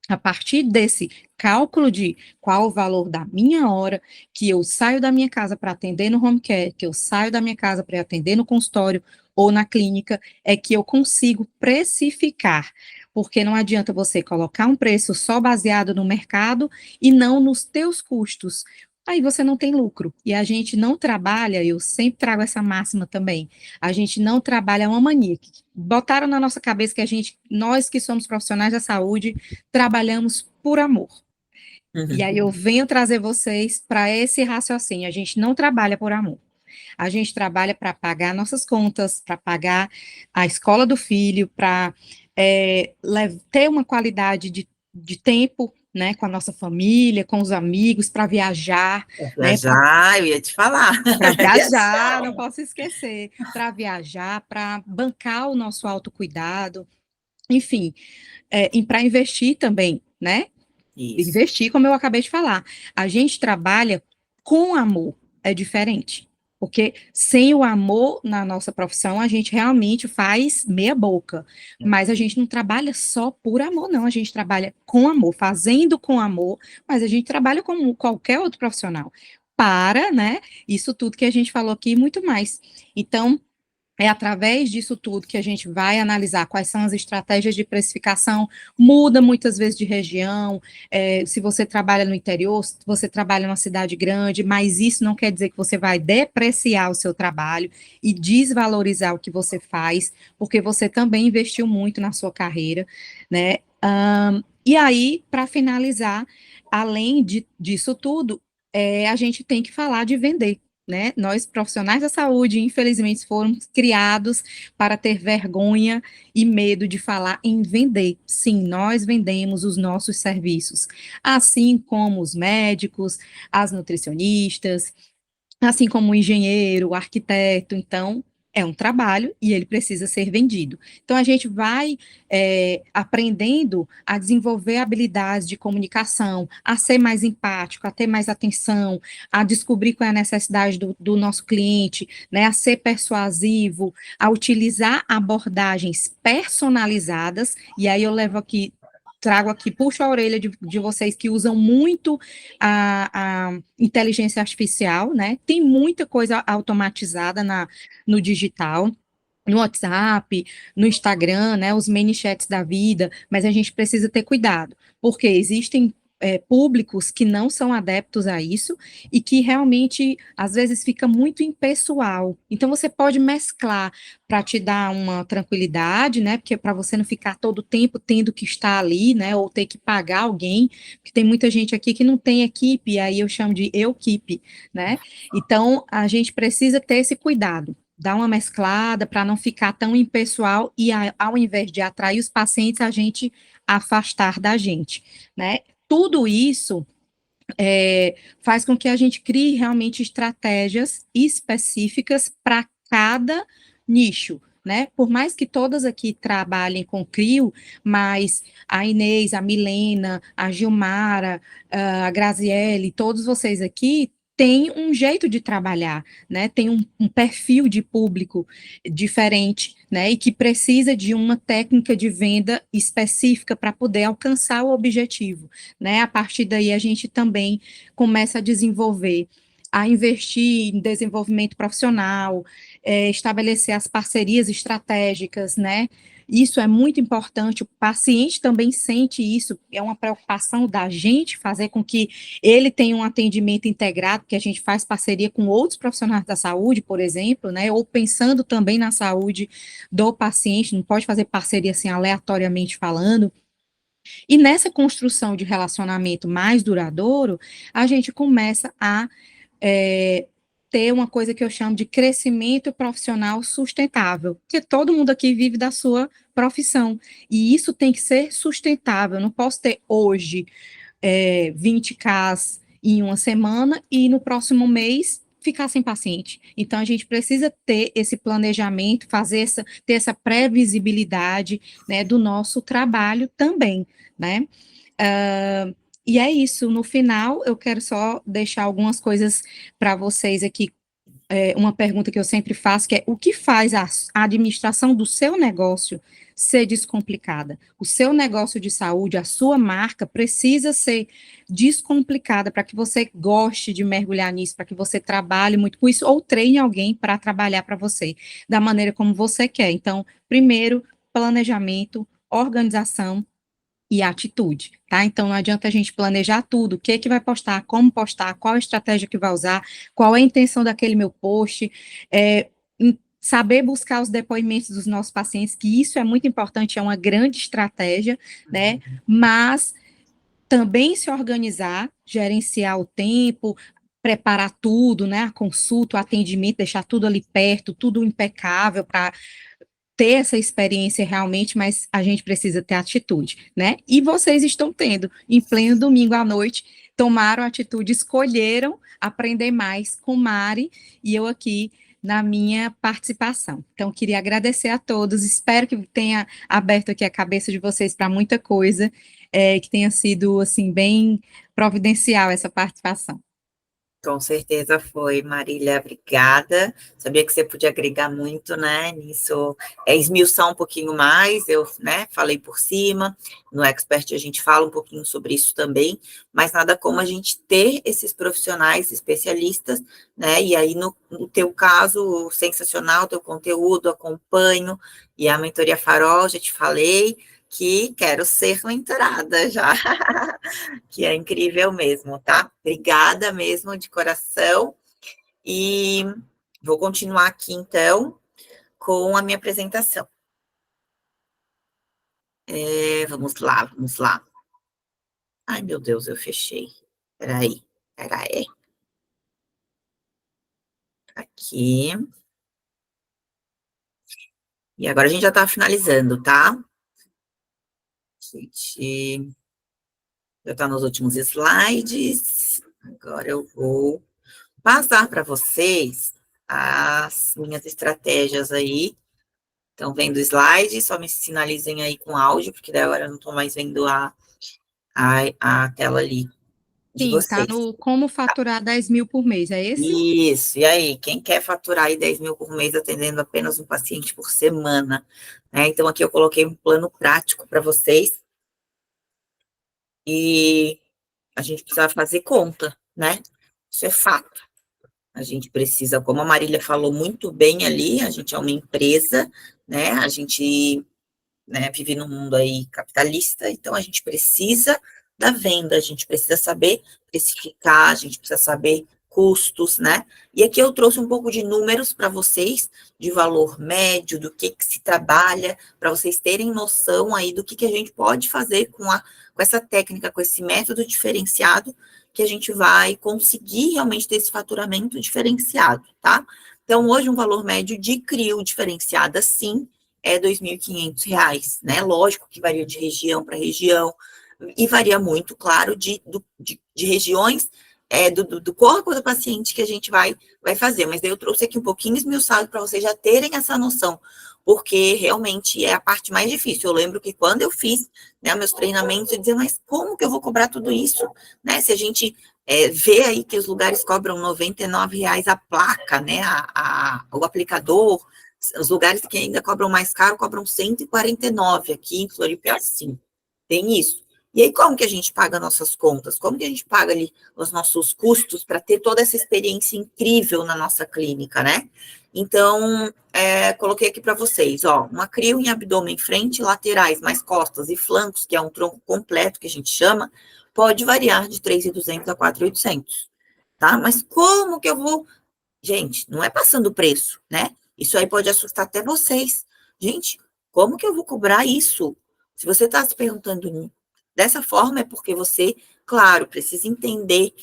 A partir desse cálculo de qual o valor da minha hora, que eu saio da minha casa para atender no home care, que eu saio da minha casa para atender no consultório ou na clínica, é que eu consigo precificar, porque não adianta você colocar um preço só baseado no mercado e não nos teus custos. Aí você não tem lucro. E a gente não trabalha, eu sempre trago essa máxima também, a gente não trabalha, é uma mania. Botaram na nossa cabeça que nós que somos profissionais da saúde, trabalhamos por amor. E aí eu venho trazer vocês para esse raciocínio, a gente não trabalha por amor. A gente trabalha para pagar nossas contas, para pagar a escola do filho, para ter uma qualidade de tempo, né, com a nossa família, com os amigos, para viajar. Viajar, eu ia te falar. Para viajar, não posso esquecer. Para viajar, para bancar o nosso autocuidado, enfim, para investir também, né? Isso. Investir, como eu acabei de falar. A gente trabalha com amor, é diferente. Porque sem o amor na nossa profissão, a gente realmente faz meia boca. Mas a gente não trabalha só por amor, não. A gente trabalha com amor, fazendo com amor, mas a gente trabalha como qualquer outro profissional. Para, né? Isso tudo que a gente falou aqui e muito mais. Então, é através disso tudo que a gente vai analisar quais são as estratégias de precificação, muda muitas vezes de região, se você trabalha no interior, se você trabalha numa cidade grande, mas isso não quer dizer que você vai depreciar o seu trabalho e desvalorizar o que você faz, porque você também investiu muito na sua carreira, né? E aí, para finalizar, além disso tudo, a gente tem que falar de vender. Né? Nós, profissionais da saúde, infelizmente, fomos criados para ter vergonha e medo de falar em vender. Sim, nós vendemos os nossos serviços, assim como os médicos, as nutricionistas, assim como o engenheiro, o arquiteto. Então, é um trabalho e ele precisa ser vendido. Então, a gente vai aprendendo a desenvolver habilidades de comunicação, a ser mais empático, a ter mais atenção, a descobrir qual é a necessidade do nosso cliente, né, a ser persuasivo, a utilizar abordagens personalizadas, e aí eu levo aqui, trago aqui, puxo a orelha de vocês que usam muito a inteligência artificial, né? Tem muita coisa automatizada no digital, no WhatsApp, no Instagram, né, os mini chats da vida, mas a gente precisa ter cuidado, porque existem públicos que não são adeptos a isso e que realmente, às vezes, fica muito impessoal. Então, você pode mesclar para te dar uma tranquilidade, né, porque para você não ficar todo o tempo tendo que estar ali, né, ou ter que pagar alguém, porque tem muita gente aqui que não tem equipe, e aí eu chamo de eu-keep, né, então, a gente precisa ter esse cuidado, dar uma mesclada para não ficar tão impessoal e ao invés de atrair os pacientes, a gente afastar da gente, né? Tudo isso faz com que a gente crie realmente estratégias específicas para cada nicho, né? Por mais que todas aqui trabalhem com CRIO, mas a Inês, a Milena, a Gilmara, a Graziele, todos vocês aqui têm um jeito de trabalhar, né? Tem um perfil de público diferente, né? E que precisa de uma técnica de venda específica para poder alcançar o objetivo, né? A partir daí a gente também começa a desenvolver, a investir em desenvolvimento profissional, estabelecer as parcerias estratégicas, né? Isso é muito importante, o paciente também sente isso, é uma preocupação da gente fazer com que ele tenha um atendimento integrado, que a gente faz parceria com outros profissionais da saúde, por exemplo, né, ou pensando também na saúde do paciente, não pode fazer parceria assim aleatoriamente falando, e nessa construção de relacionamento mais duradouro, a gente começa a ter uma coisa que eu chamo de crescimento profissional sustentável, porque todo mundo aqui vive da sua profissão, e isso tem que ser sustentável, eu não posso ter hoje 20Ks em uma semana e no próximo mês ficar sem paciente. Então, a gente precisa ter esse planejamento, ter essa previsibilidade, né, do nosso trabalho também, né? E é isso, no final, eu quero só deixar algumas coisas para vocês aqui, uma pergunta que eu sempre faço, que é o que faz a administração do seu negócio ser descomplicada? O seu negócio de saúde, a sua marca precisa ser descomplicada para que você goste de mergulhar nisso, para que você trabalhe muito com isso, ou treine alguém para trabalhar para você, da maneira como você quer. Então, primeiro, planejamento, organização e atitude, tá? Então, não adianta a gente planejar tudo, o que que vai postar, como postar, qual a estratégia que vai usar, qual é a intenção daquele meu post, saber buscar os depoimentos dos nossos pacientes, que isso é muito importante, é uma grande estratégia, né? Mas também se organizar, gerenciar o tempo, preparar tudo, né? A consulta, o atendimento, deixar tudo ali perto, tudo impecável para ter essa experiência realmente, mas a gente precisa ter atitude, né? E vocês estão tendo, em pleno domingo à noite, tomaram atitude, escolheram aprender mais com Mari e eu aqui na minha participação. Então, queria agradecer a todos, espero que tenha aberto aqui a cabeça de vocês para muita coisa, que tenha sido, assim, bem providencial essa participação. Com certeza foi, Marília, obrigada. Sabia que você podia agregar muito, né, nisso, esmiuçar um pouquinho mais, eu, né, falei por cima, no Expert a gente fala um pouquinho sobre isso também, mas nada como a gente ter esses profissionais especialistas, né, e aí no teu caso, sensacional, teu conteúdo, acompanho, e a mentoria Farol, já te falei, que quero ser mentorada já, que é incrível mesmo, tá? Obrigada mesmo, de coração, e vou continuar aqui, então, com a minha apresentação. Vamos lá, vamos lá. Ai, meu Deus, eu fechei. Peraí. Aqui. E agora a gente já tá finalizando, tá? A gente já tá nos últimos slides. Agora eu vou passar para vocês as minhas estratégias aí. Estão vendo o slide? Só me sinalizem aí com áudio, porque daí agora eu não estou mais vendo a tela ali de Sim, tá vocês. no como faturar 10 mil por mês, é esse? Isso, e aí, quem quer faturar aí 10 mil por mês atendendo apenas um paciente por semana, né? Então, aqui eu coloquei um plano prático para vocês, e a gente precisa fazer conta, né? Isso é fato. A gente precisa, como a Marília falou muito bem ali, a gente é uma empresa, né? A gente, né, vive num mundo aí capitalista, então a gente precisa da venda, a gente precisa saber precificar, a gente precisa saber custos, né? E aqui eu trouxe um pouco de números para vocês, de valor médio, do que se trabalha, para vocês terem noção aí do que a gente pode fazer com essa técnica, com esse método diferenciado, que a gente vai conseguir realmente ter esse faturamento diferenciado, tá? Então, hoje, um valor médio de CRIO diferenciada, sim, é R$ 2.500, né? Lógico que varia de região para região, e varia muito, claro, de regiões do corpo do paciente que a gente vai fazer. Mas daí eu trouxe aqui um pouquinho esmiuçado para vocês já terem essa noção, porque realmente é a parte mais difícil. Eu lembro que quando eu fiz, né, meus treinamentos, eu dizia, mas como que eu vou cobrar tudo isso? Né? Se a gente vê aí que os lugares cobram R$ 99 a placa, né, o aplicador, os lugares que ainda cobram mais caro cobram 149, aqui em Floripa é assim, tem isso. E aí, como que a gente paga nossas contas? Como que a gente paga ali os nossos custos para ter toda essa experiência incrível na nossa clínica, né? Então, coloquei aqui para vocês, ó, uma CRIO em abdômen, frente, laterais, mais costas e flancos, que é um tronco completo que a gente chama, pode variar de 3.200 a 4.800, tá? Mas como que eu vou... Gente, não é passando preço, né? Isso aí pode assustar até vocês. Gente, como que eu vou cobrar isso? Se você está se perguntando dessa forma, é porque você, claro, precisa entender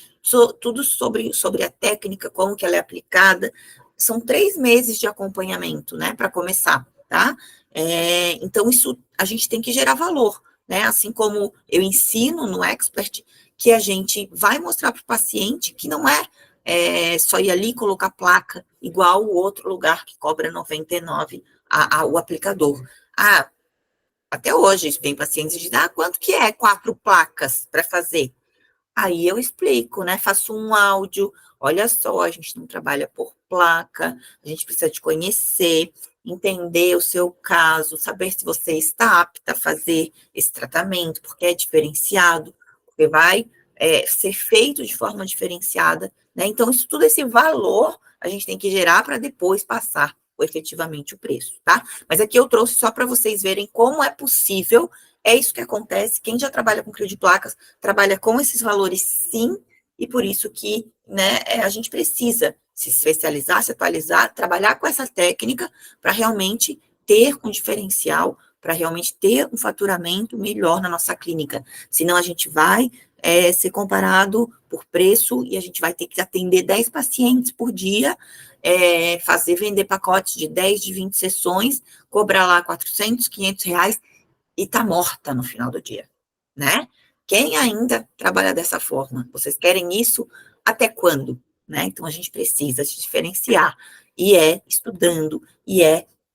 tudo sobre a técnica, como que ela é aplicada. São 3 meses de acompanhamento, né, para começar, tá? Então, isso a gente tem que gerar valor, né? Assim como eu ensino no Expert, que a gente vai mostrar para o paciente que não é só ir ali e colocar placa, igual o outro lugar que cobra 99 o aplicador. Até hoje, tem pacientes que dizem, quanto que é 4 placas para fazer? Aí eu explico, né? Faço um áudio, olha só, a gente não trabalha por placa, a gente precisa te conhecer, entender o seu caso, saber se você está apta a fazer esse tratamento, porque é diferenciado, porque vai ser feito de forma diferenciada, né? Então, isso tudo, esse valor, a gente tem que gerar para depois passar efetivamente o preço, tá? Mas aqui eu trouxe só para vocês verem como é possível, é isso que acontece, quem já trabalha com CRIO de placas, trabalha com esses valores, sim, e por isso que, né, a gente precisa se especializar, se atualizar, trabalhar com essa técnica para realmente ter um diferencial, para realmente ter um faturamento melhor na nossa clínica. Senão a gente vai ser comparado por preço e a gente vai ter que atender 10 pacientes por dia, vender pacotes de 10, de 20 sessões, cobrar lá 400, 500 reais, e tá morta no final do dia, né? Quem ainda trabalha dessa forma? Vocês querem isso até quando? Né? Então, a gente precisa se diferenciar, e estudando, e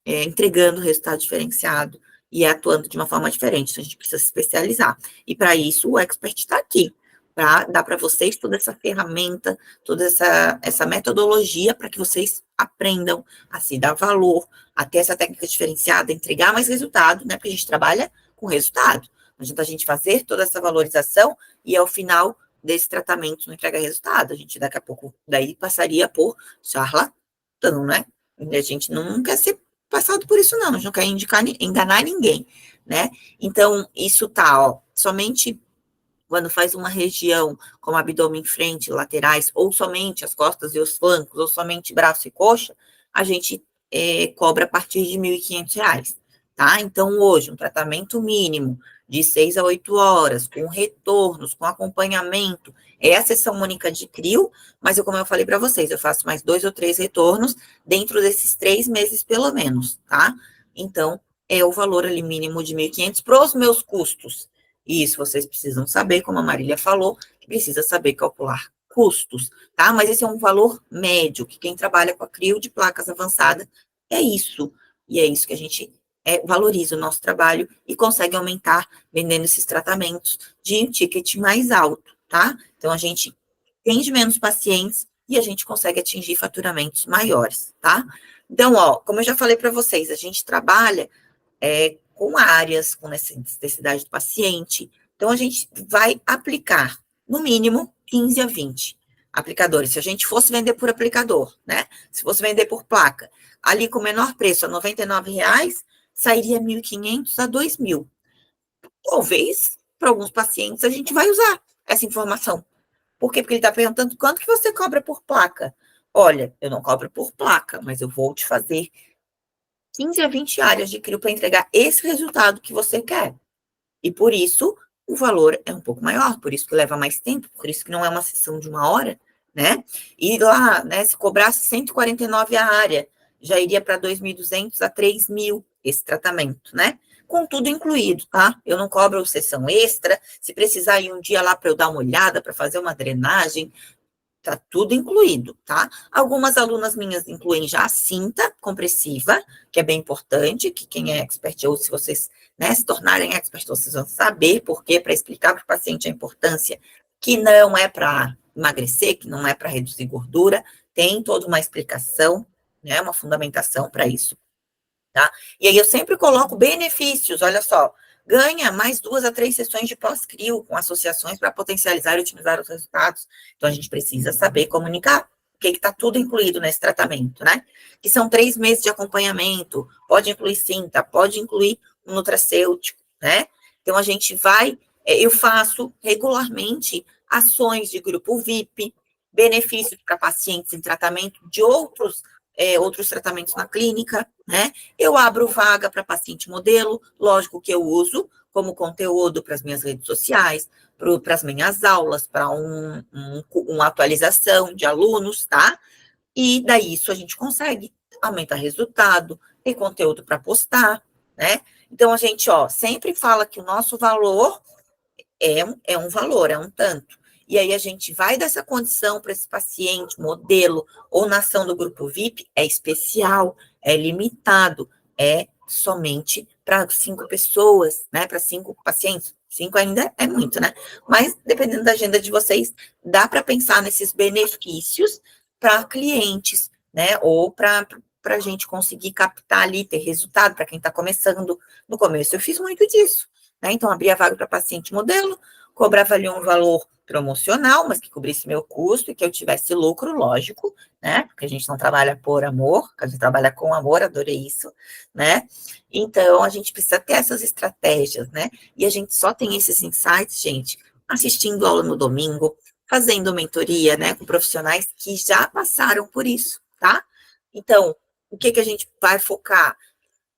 entregando resultado diferenciado, e atuando de uma forma diferente. Então, a gente precisa se especializar. E, para isso, o Expert está aqui, para dar para vocês toda essa ferramenta, toda essa metodologia, para que vocês aprendam a se dar valor, a ter essa técnica diferenciada, entregar mais resultado, né? Porque a gente trabalha com resultado. Não adianta a gente fazer toda essa valorização e, ao final desse tratamento, não entrega resultado. A gente, daqui a pouco, daí passaria por charlatão, né? E a gente não quer ser passado por isso, não. A gente não quer enganar ninguém, né? Então, isso tá, ó, somente quando faz uma região como abdômen, frente, laterais, ou somente as costas e os flancos, ou somente braço e coxa, a gente cobra a partir de R$ 1.500, tá? Então, hoje, um tratamento mínimo de 6 a 8 horas, com retornos, com acompanhamento, é a sessão única de CRIO, mas como eu falei para vocês, eu faço mais 2 ou 3 retornos dentro desses 3 meses, pelo menos, tá? Então, é o valor ali mínimo de 1.500 para os meus custos. E isso vocês precisam saber, como a Marília falou, que precisa saber calcular custos, tá? Mas esse é um valor médio, que quem trabalha com a CRIO de placas avançada é isso. E é isso que a gente valoriza o nosso trabalho e consegue aumentar vendendo esses tratamentos de um ticket mais alto, tá? Então, a gente atende menos pacientes e a gente consegue atingir faturamentos maiores, tá? Então, ó, como eu já falei para vocês, a gente trabalha com áreas, com necessidade do paciente. Então, a gente vai aplicar, no mínimo, 15 a 20 aplicadores. Se a gente fosse vender por aplicador, né? Se fosse vender por placa, ali com o menor preço, a R$ 99,00, sairia 1.500 a 2.000. Talvez, para alguns pacientes, a gente vai usar essa informação. Por quê? Porque ele está perguntando quanto que você cobra por placa. Olha, eu não cobro por placa, mas eu vou te fazer 15 a 20 áreas de CRIO para entregar esse resultado que você quer. E por isso, o valor é um pouco maior, por isso que leva mais tempo, por isso que não é uma sessão de 1 hora, né? E lá, né, se cobrasse 149 a área, já iria para 2.200 a 3.000 esse tratamento, né? Com tudo incluído, tá? Eu não cobro sessão extra, se precisar ir um dia lá para eu dar uma olhada, para fazer uma drenagem, tá tudo incluído, tá? Algumas alunas minhas incluem já a cinta compressiva, que é bem importante, que quem é expert, ou se vocês, né, se tornarem expert, vocês vão saber por quê, para explicar para o paciente a importância, que não é para emagrecer, que não é para reduzir gordura, tem toda uma explicação, né, uma fundamentação para isso, tá? E aí eu sempre coloco benefícios, olha só, ganha mais 2 a 3 sessões de pós-CRIO com associações para potencializar e otimizar os resultados. Então, a gente precisa saber comunicar o que está tudo incluído nesse tratamento, né? Que são 3 meses de acompanhamento, pode incluir cinta, pode incluir um nutracêutico, né? Então, a gente vai, eu faço regularmente ações de grupo VIP, benefícios para pacientes em tratamento de outros tratamentos na clínica, né? Eu abro vaga para paciente modelo, lógico que eu uso como conteúdo para as minhas redes sociais, para as minhas aulas, para uma atualização de alunos, tá? E daí isso a gente consegue aumentar resultado, ter conteúdo para postar, né? Então, a gente, ó, sempre fala que o nosso valor é um valor, é um tanto. E aí a gente vai dessa condição para esse paciente, modelo ou nação do grupo VIP, é especial, é limitado, é somente para 5 pessoas, né? Para 5 pacientes. 5 ainda é muito, né? Mas dependendo da agenda de vocês, dá para pensar nesses benefícios para clientes, né? Ou para a gente conseguir captar ali, ter resultado para quem está começando. No começo eu fiz muito disso, né? Então, abria vaga para paciente modelo, cobrava ali um valor promocional, mas que cobrisse meu custo e que eu tivesse lucro, lógico, né? Porque a gente não trabalha por amor, a gente trabalha com amor, adorei isso, né? Então, a gente precisa ter essas estratégias, né? E a gente só tem esses insights, gente, assistindo aula no domingo, fazendo mentoria, né, com profissionais que já passaram por isso, tá? Então, o que a gente vai focar?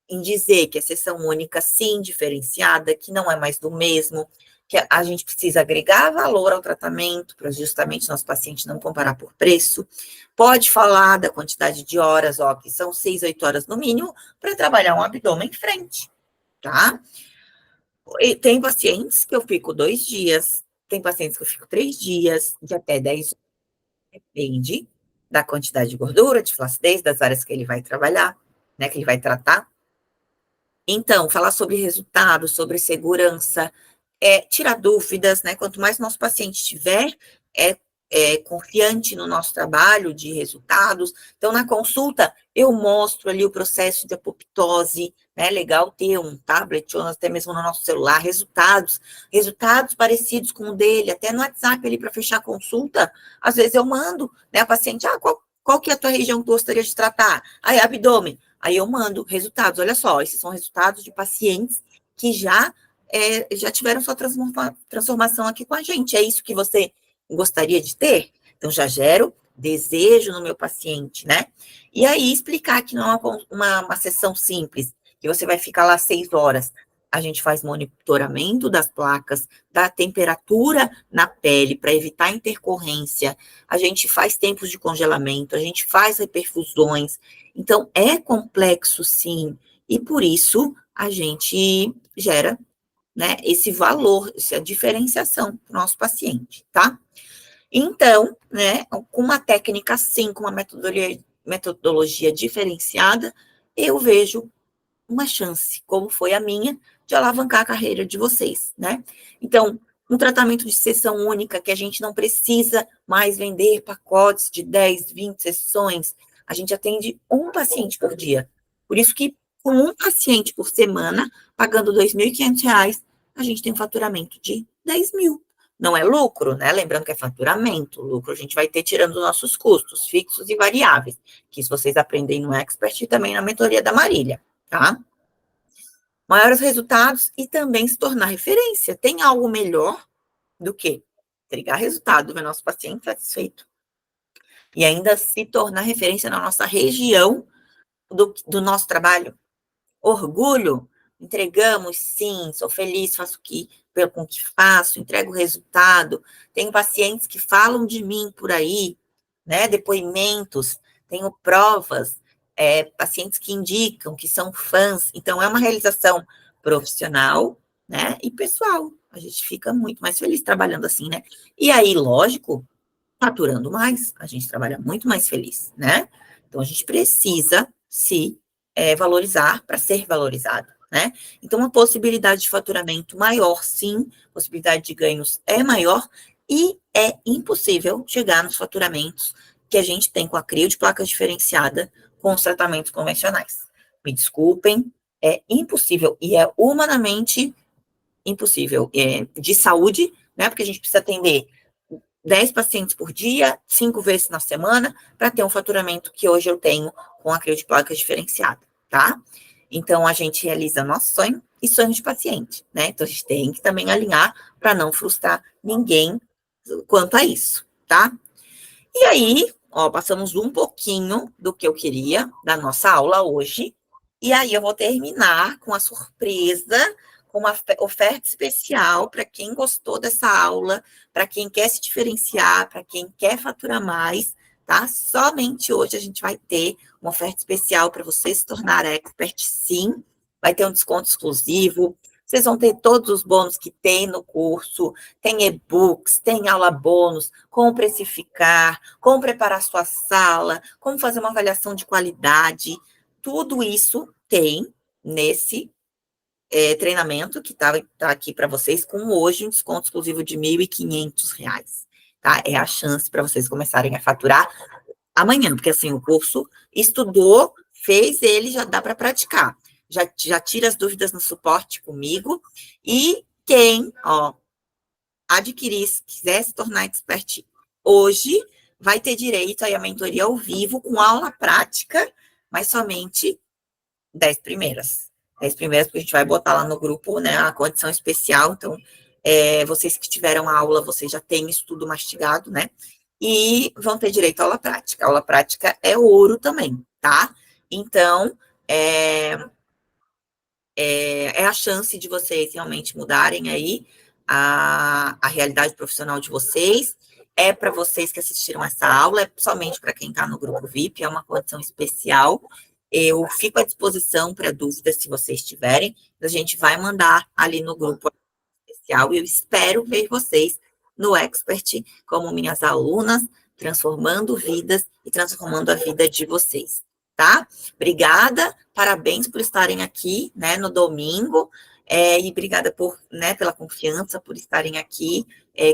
Em dizer que é sessão única, sim, diferenciada, que não é mais do mesmo, que a gente precisa agregar valor ao tratamento, para justamente nosso paciente não comparar por preço. Pode falar da quantidade de horas, ó, que são 6, 8 horas no mínimo, para trabalhar um abdômen em frente, tá? E tem pacientes que eu fico 2 dias, tem pacientes que eu fico 3 dias, de até 10 horas, depende da quantidade de gordura, de flacidez, das áreas que ele vai trabalhar, né, que ele vai tratar. Então, falar sobre resultados, sobre segurança, tirar dúvidas, né? Quanto mais nosso paciente estiver confiante no nosso trabalho de resultados. Então, na consulta, eu mostro ali o processo de apoptose, né? Legal ter um tablet ou até mesmo no nosso celular, resultados parecidos com o dele, até no WhatsApp ali para fechar a consulta. Às vezes eu mando, né? A paciente, qual que é a tua região que tu gostaria de tratar? Aí, abdômen. Aí eu mando resultados, olha só, esses são resultados de pacientes que já tiveram sua transformação aqui com a gente. É isso que você gostaria de ter? Então, já gero desejo no meu paciente, né? E aí, explicar que não é uma sessão simples, que você vai ficar lá 6 horas. A gente faz monitoramento das placas, da temperatura na pele, para evitar intercorrência. A gente faz tempos de congelamento, a gente faz reperfusões. Então, é complexo, sim. E por isso, a gente gera, né, esse valor, essa diferenciação para o nosso paciente, tá? Então, né, com uma técnica assim, com uma metodologia diferenciada, eu vejo uma chance, como foi a minha, de alavancar a carreira de vocês, né? Então, um tratamento de sessão única, que a gente não precisa mais vender pacotes de 10, 20 sessões, a gente atende um paciente por dia. Por isso que, com um paciente por semana, pagando R$ 2.500, a gente tem um faturamento de 10 mil. Não é lucro, né? Lembrando que é faturamento. Lucro a gente vai ter tirando os nossos custos fixos e variáveis, que isso vocês aprendem no Expert e também na mentoria da Marília, tá? Maiores resultados e também se tornar referência. Tem algo melhor do que entregar resultado, ver nosso paciente satisfeito e ainda se tornar referência na nossa região do nosso trabalho? Orgulho, entregamos, sim, sou feliz, faço com o que faço, entrego o resultado. Tenho pacientes que falam de mim por aí, né? Depoimentos, tenho provas, pacientes que indicam que são fãs. Então, é uma realização profissional, né? E pessoal. A gente fica muito mais feliz trabalhando assim, né? E aí, lógico, faturando mais, a gente trabalha muito mais feliz, né? Então, a gente precisa se valorizar para ser valorizado, né? Então, uma possibilidade de faturamento maior, sim, possibilidade de ganhos é maior, e é impossível chegar nos faturamentos que a gente tem com a CRIO de placa diferenciada com os tratamentos convencionais. Me desculpem, é impossível, e é humanamente impossível, de saúde, né? Porque a gente precisa atender 10 pacientes por dia, 5 vezes na semana, para ter um faturamento que hoje eu tenho com a CRIO de placa diferenciada, tá? Então, a gente realiza nosso sonho e sonho de paciente, né? Então, a gente tem que também alinhar para não frustrar ninguém quanto a isso, tá? E aí, ó, passamos um pouquinho do que eu queria da nossa aula hoje, e aí eu vou terminar com a surpresa, com uma oferta especial para quem gostou dessa aula, para quem quer se diferenciar, para quem quer faturar mais, tá? Somente hoje a gente vai ter uma oferta especial para você se tornar expert, sim. Vai ter um desconto exclusivo, vocês vão ter todos os bônus que tem no curso, tem e-books, tem aula bônus, como precificar, como preparar sua sala, como fazer uma avaliação de qualidade. Tudo isso tem nesse treinamento que tá aqui para vocês, com hoje um desconto exclusivo de R$ 1.500, tá? É a chance para vocês começarem a faturar amanhã, porque assim, o curso estudou, fez ele, já dá para praticar. Já tira as dúvidas no suporte comigo, e quem, ó, adquirir, se quiser se tornar expert hoje, vai ter direito aí a mentoria ao vivo, com aula prática, mas somente 10 primeiras. 10 primeiras, porque a gente vai botar lá no grupo, né, a condição especial. Então, vocês que tiveram a aula, vocês já têm isso tudo mastigado, né? E vão ter direito à aula prática. A aula prática é ouro também, tá? Então, é a chance de vocês realmente mudarem aí a realidade profissional de vocês. É para vocês que assistiram essa aula, é somente para quem está no grupo VIP, é uma condição especial. Eu fico à disposição para dúvidas, se vocês tiverem. A gente vai mandar ali no grupo especial, e eu espero ver vocês no Expert como minhas alunas, transformando vidas e transformando a vida de vocês, tá? Obrigada, parabéns por estarem aqui, né, no domingo, e obrigada pela confiança, por estarem aqui,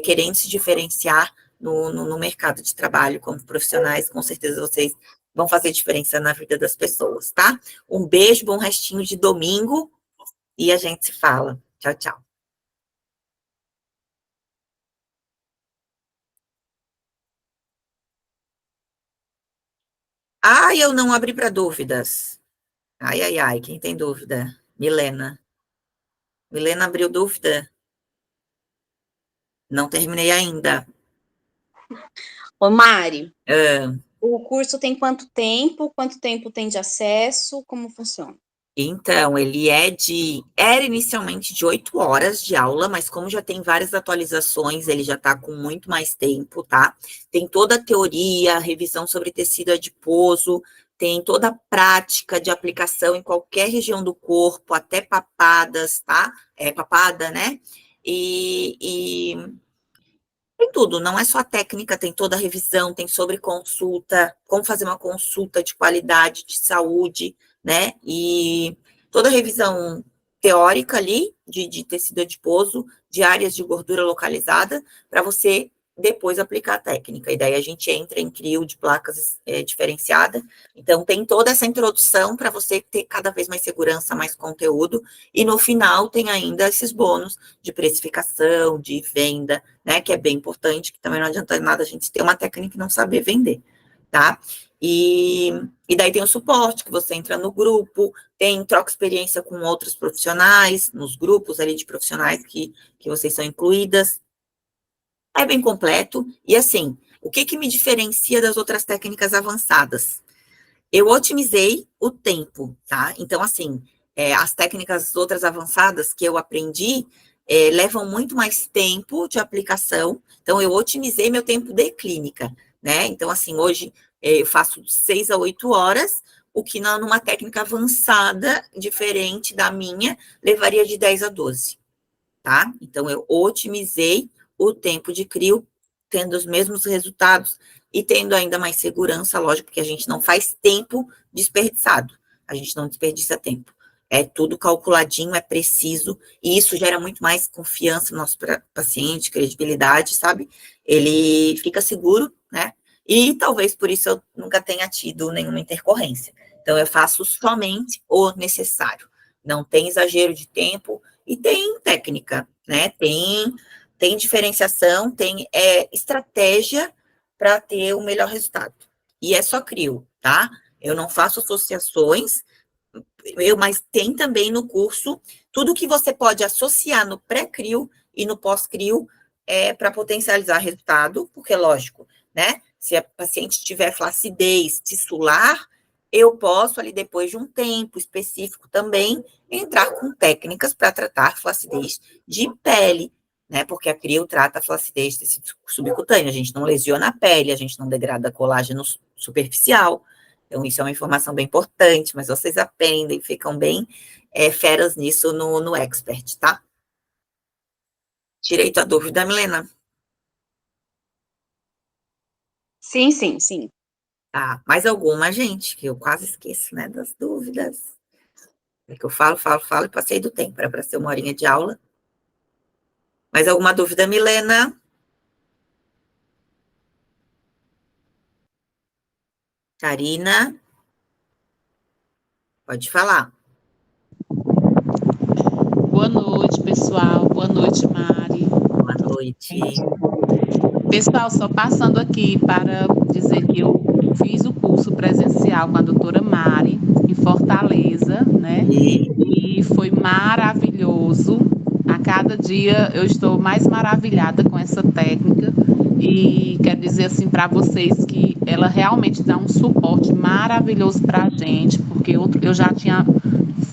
querendo se diferenciar no mercado de trabalho como profissionais. Com certeza vocês vão fazer diferença na vida das pessoas, tá? Um beijo, bom restinho de domingo, e a gente se fala. Tchau, tchau. Eu não abri para dúvidas. Ai, ai, ai, quem tem dúvida? Milena. Milena abriu dúvida? Não terminei ainda. Ô, Mari, Ah, o curso tem quanto tempo? Quanto tempo tem de acesso? Como funciona? Então, ele era inicialmente de 8 horas de aula, mas como já tem várias atualizações, ele já está com muito mais tempo, tá? Tem toda a teoria, revisão sobre tecido adiposo, tem toda a prática de aplicação em qualquer região do corpo, até papadas, tá? Papada, né? E Tem tudo, não é só a técnica, tem toda a revisão, tem sobre consulta, como fazer uma consulta de qualidade, de saúde, né? E toda a revisão teórica ali, de tecido adiposo, de áreas de gordura localizada, para você depois aplicar a técnica. E daí a gente entra em CRIO de placas diferenciada. Então, tem toda essa introdução para você ter cada vez mais segurança, mais conteúdo. E no final tem ainda esses bônus de precificação, de venda, né, que é bem importante, que também não adianta nada a gente ter uma técnica e não saber vender, tá? E daí tem o suporte, que você entra no grupo, troca experiência com outros profissionais, nos grupos ali de profissionais que vocês são incluídas. É bem completo, e assim, o que me diferencia das outras técnicas avançadas? Eu otimizei o tempo, tá? Então, assim, as técnicas outras avançadas que eu aprendi levam muito mais tempo de aplicação, então eu otimizei meu tempo de clínica, né? Então, assim, hoje eu faço 6 a 8 horas, o que numa técnica avançada, diferente da minha, levaria de 10 a 12, tá? Então, eu otimizei o tempo de crio, tendo os mesmos resultados e tendo ainda mais segurança, lógico, porque a gente não faz tempo desperdiçado, a gente não desperdiça tempo. É tudo calculadinho, é preciso, e isso gera muito mais confiança no nosso paciente, credibilidade, sabe? Ele fica seguro, né? E talvez por isso eu nunca tenha tido nenhuma intercorrência. Então, eu faço somente o necessário. Não tem exagero de tempo e tem técnica, né? Tem diferenciação, tem estratégia para ter o melhor resultado. E é só CRIO, tá? Eu não faço associações, mas tem também no curso tudo que você pode associar no pré-CRIO e no pós-CRIO para potencializar resultado, porque, lógico, né? Se a paciente tiver flacidez tissular, eu posso, ali depois de um tempo específico também, entrar com técnicas para tratar flacidez de pele, né? Porque a CRIO trata a flacidez de tecido subcutâneo, a gente não lesiona a pele, a gente não degrada colágeno superficial. Então, isso é uma informação bem importante, mas vocês aprendem, ficam bem feras nisso no Expert, tá? Tirei tua dúvida, Milena? Sim, sim, sim. Tá, mais alguma, gente? Que eu quase esqueço, né, das dúvidas. É que eu falo e passei do tempo, era para ser 1 horinha de aula. Mais alguma dúvida, Milena? Karina? Pode falar. Boa noite, pessoal. Boa noite, Mari. Boa noite. Pessoal, só passando aqui para dizer que eu fiz o curso presencial com a doutora Mari, em Fortaleza, né? E foi maravilhoso. A cada dia eu estou mais maravilhada com essa técnica. E quero dizer assim para vocês que ela realmente dá um suporte maravilhoso para a gente, porque eu já tinha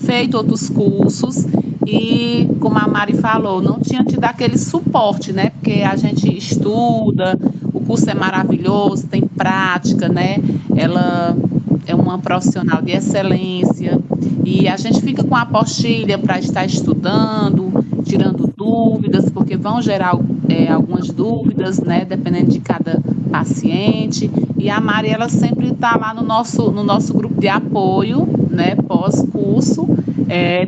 feito outros cursos e, como a Mari falou, não tinha tido aquele suporte, né? Porque a gente estuda, o curso é maravilhoso, tem prática, né? Ela é uma profissional de excelência e a gente fica com a apostila para estar estudando, tirando dúvidas, porque vão gerar algumas dúvidas, né? Dependendo de cada paciente. E a Mari, ela sempre está lá no nosso grupo de apoio, né? Pós-curso,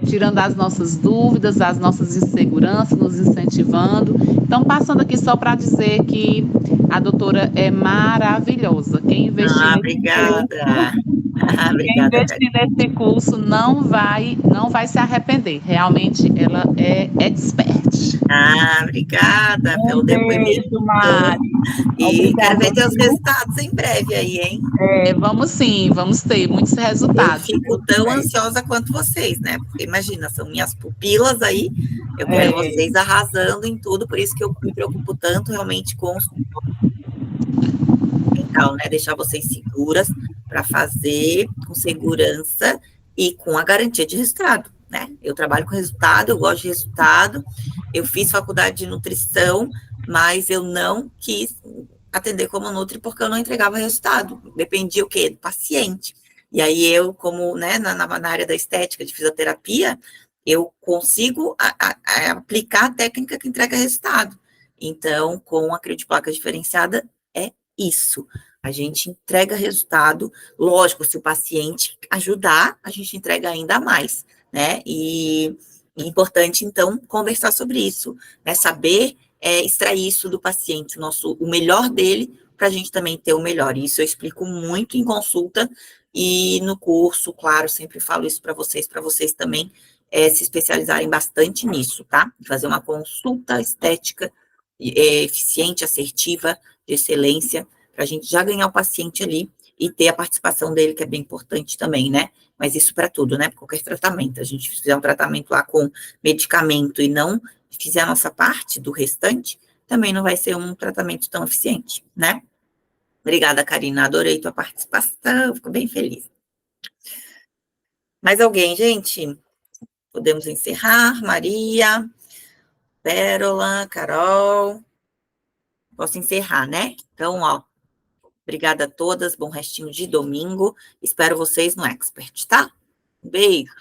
tirando as nossas dúvidas, as nossas inseguranças, nos incentivando. Então, passando aqui só para dizer que a doutora é maravilhosa. Quem investir Obrigada. Quem investir nesse curso não vai se arrepender. Realmente, ela é expert. Obrigada pelo depoimento. Mari. E quero ver teus resultados em breve aí, hein? Vamos sim, vamos ter muitos resultados. Eu fico tão ansiosa quanto vocês, né? Porque imagina, são minhas pupilas aí, eu quero vocês arrasando em tudo, por isso que eu me preocupo tanto realmente com os mental, né? Deixar vocês seguras para fazer com segurança e com a garantia de resultado, né? Eu trabalho com resultado, eu gosto de resultado, eu fiz faculdade de nutrição, mas eu não quis atender como nutri porque eu não entregava resultado, dependia o quê? Do paciente. E aí eu, como, né, na área da estética, de fisioterapia, eu consigo aplicar a técnica que entrega resultado. Então, com a credit-placa diferenciada, é isso. A gente entrega resultado, lógico, se o paciente ajudar, a gente entrega ainda mais, né? E é importante, então, conversar sobre isso, né? Saber extrair isso do paciente, o melhor dele, para a gente também ter o melhor. E isso eu explico muito em consulta e no curso, claro, sempre falo isso para vocês também se especializarem bastante nisso, tá? Fazer uma consulta estética eficiente, assertiva, de excelência, para a gente já ganhar o paciente ali e ter a participação dele, que é bem importante também, né? Mas isso para tudo, né? Para qualquer tratamento. A gente fizer um tratamento lá com medicamento e não fizer a nossa parte do restante, também não vai ser um tratamento tão eficiente, né? Obrigada, Karina. Adorei tua participação, fico bem feliz. Mais alguém, gente? Podemos encerrar? Maria, Pérola, Carol. Posso encerrar, né? Então, ó, obrigada a todas, bom restinho de domingo. Espero vocês no Expert, tá? Um beijo.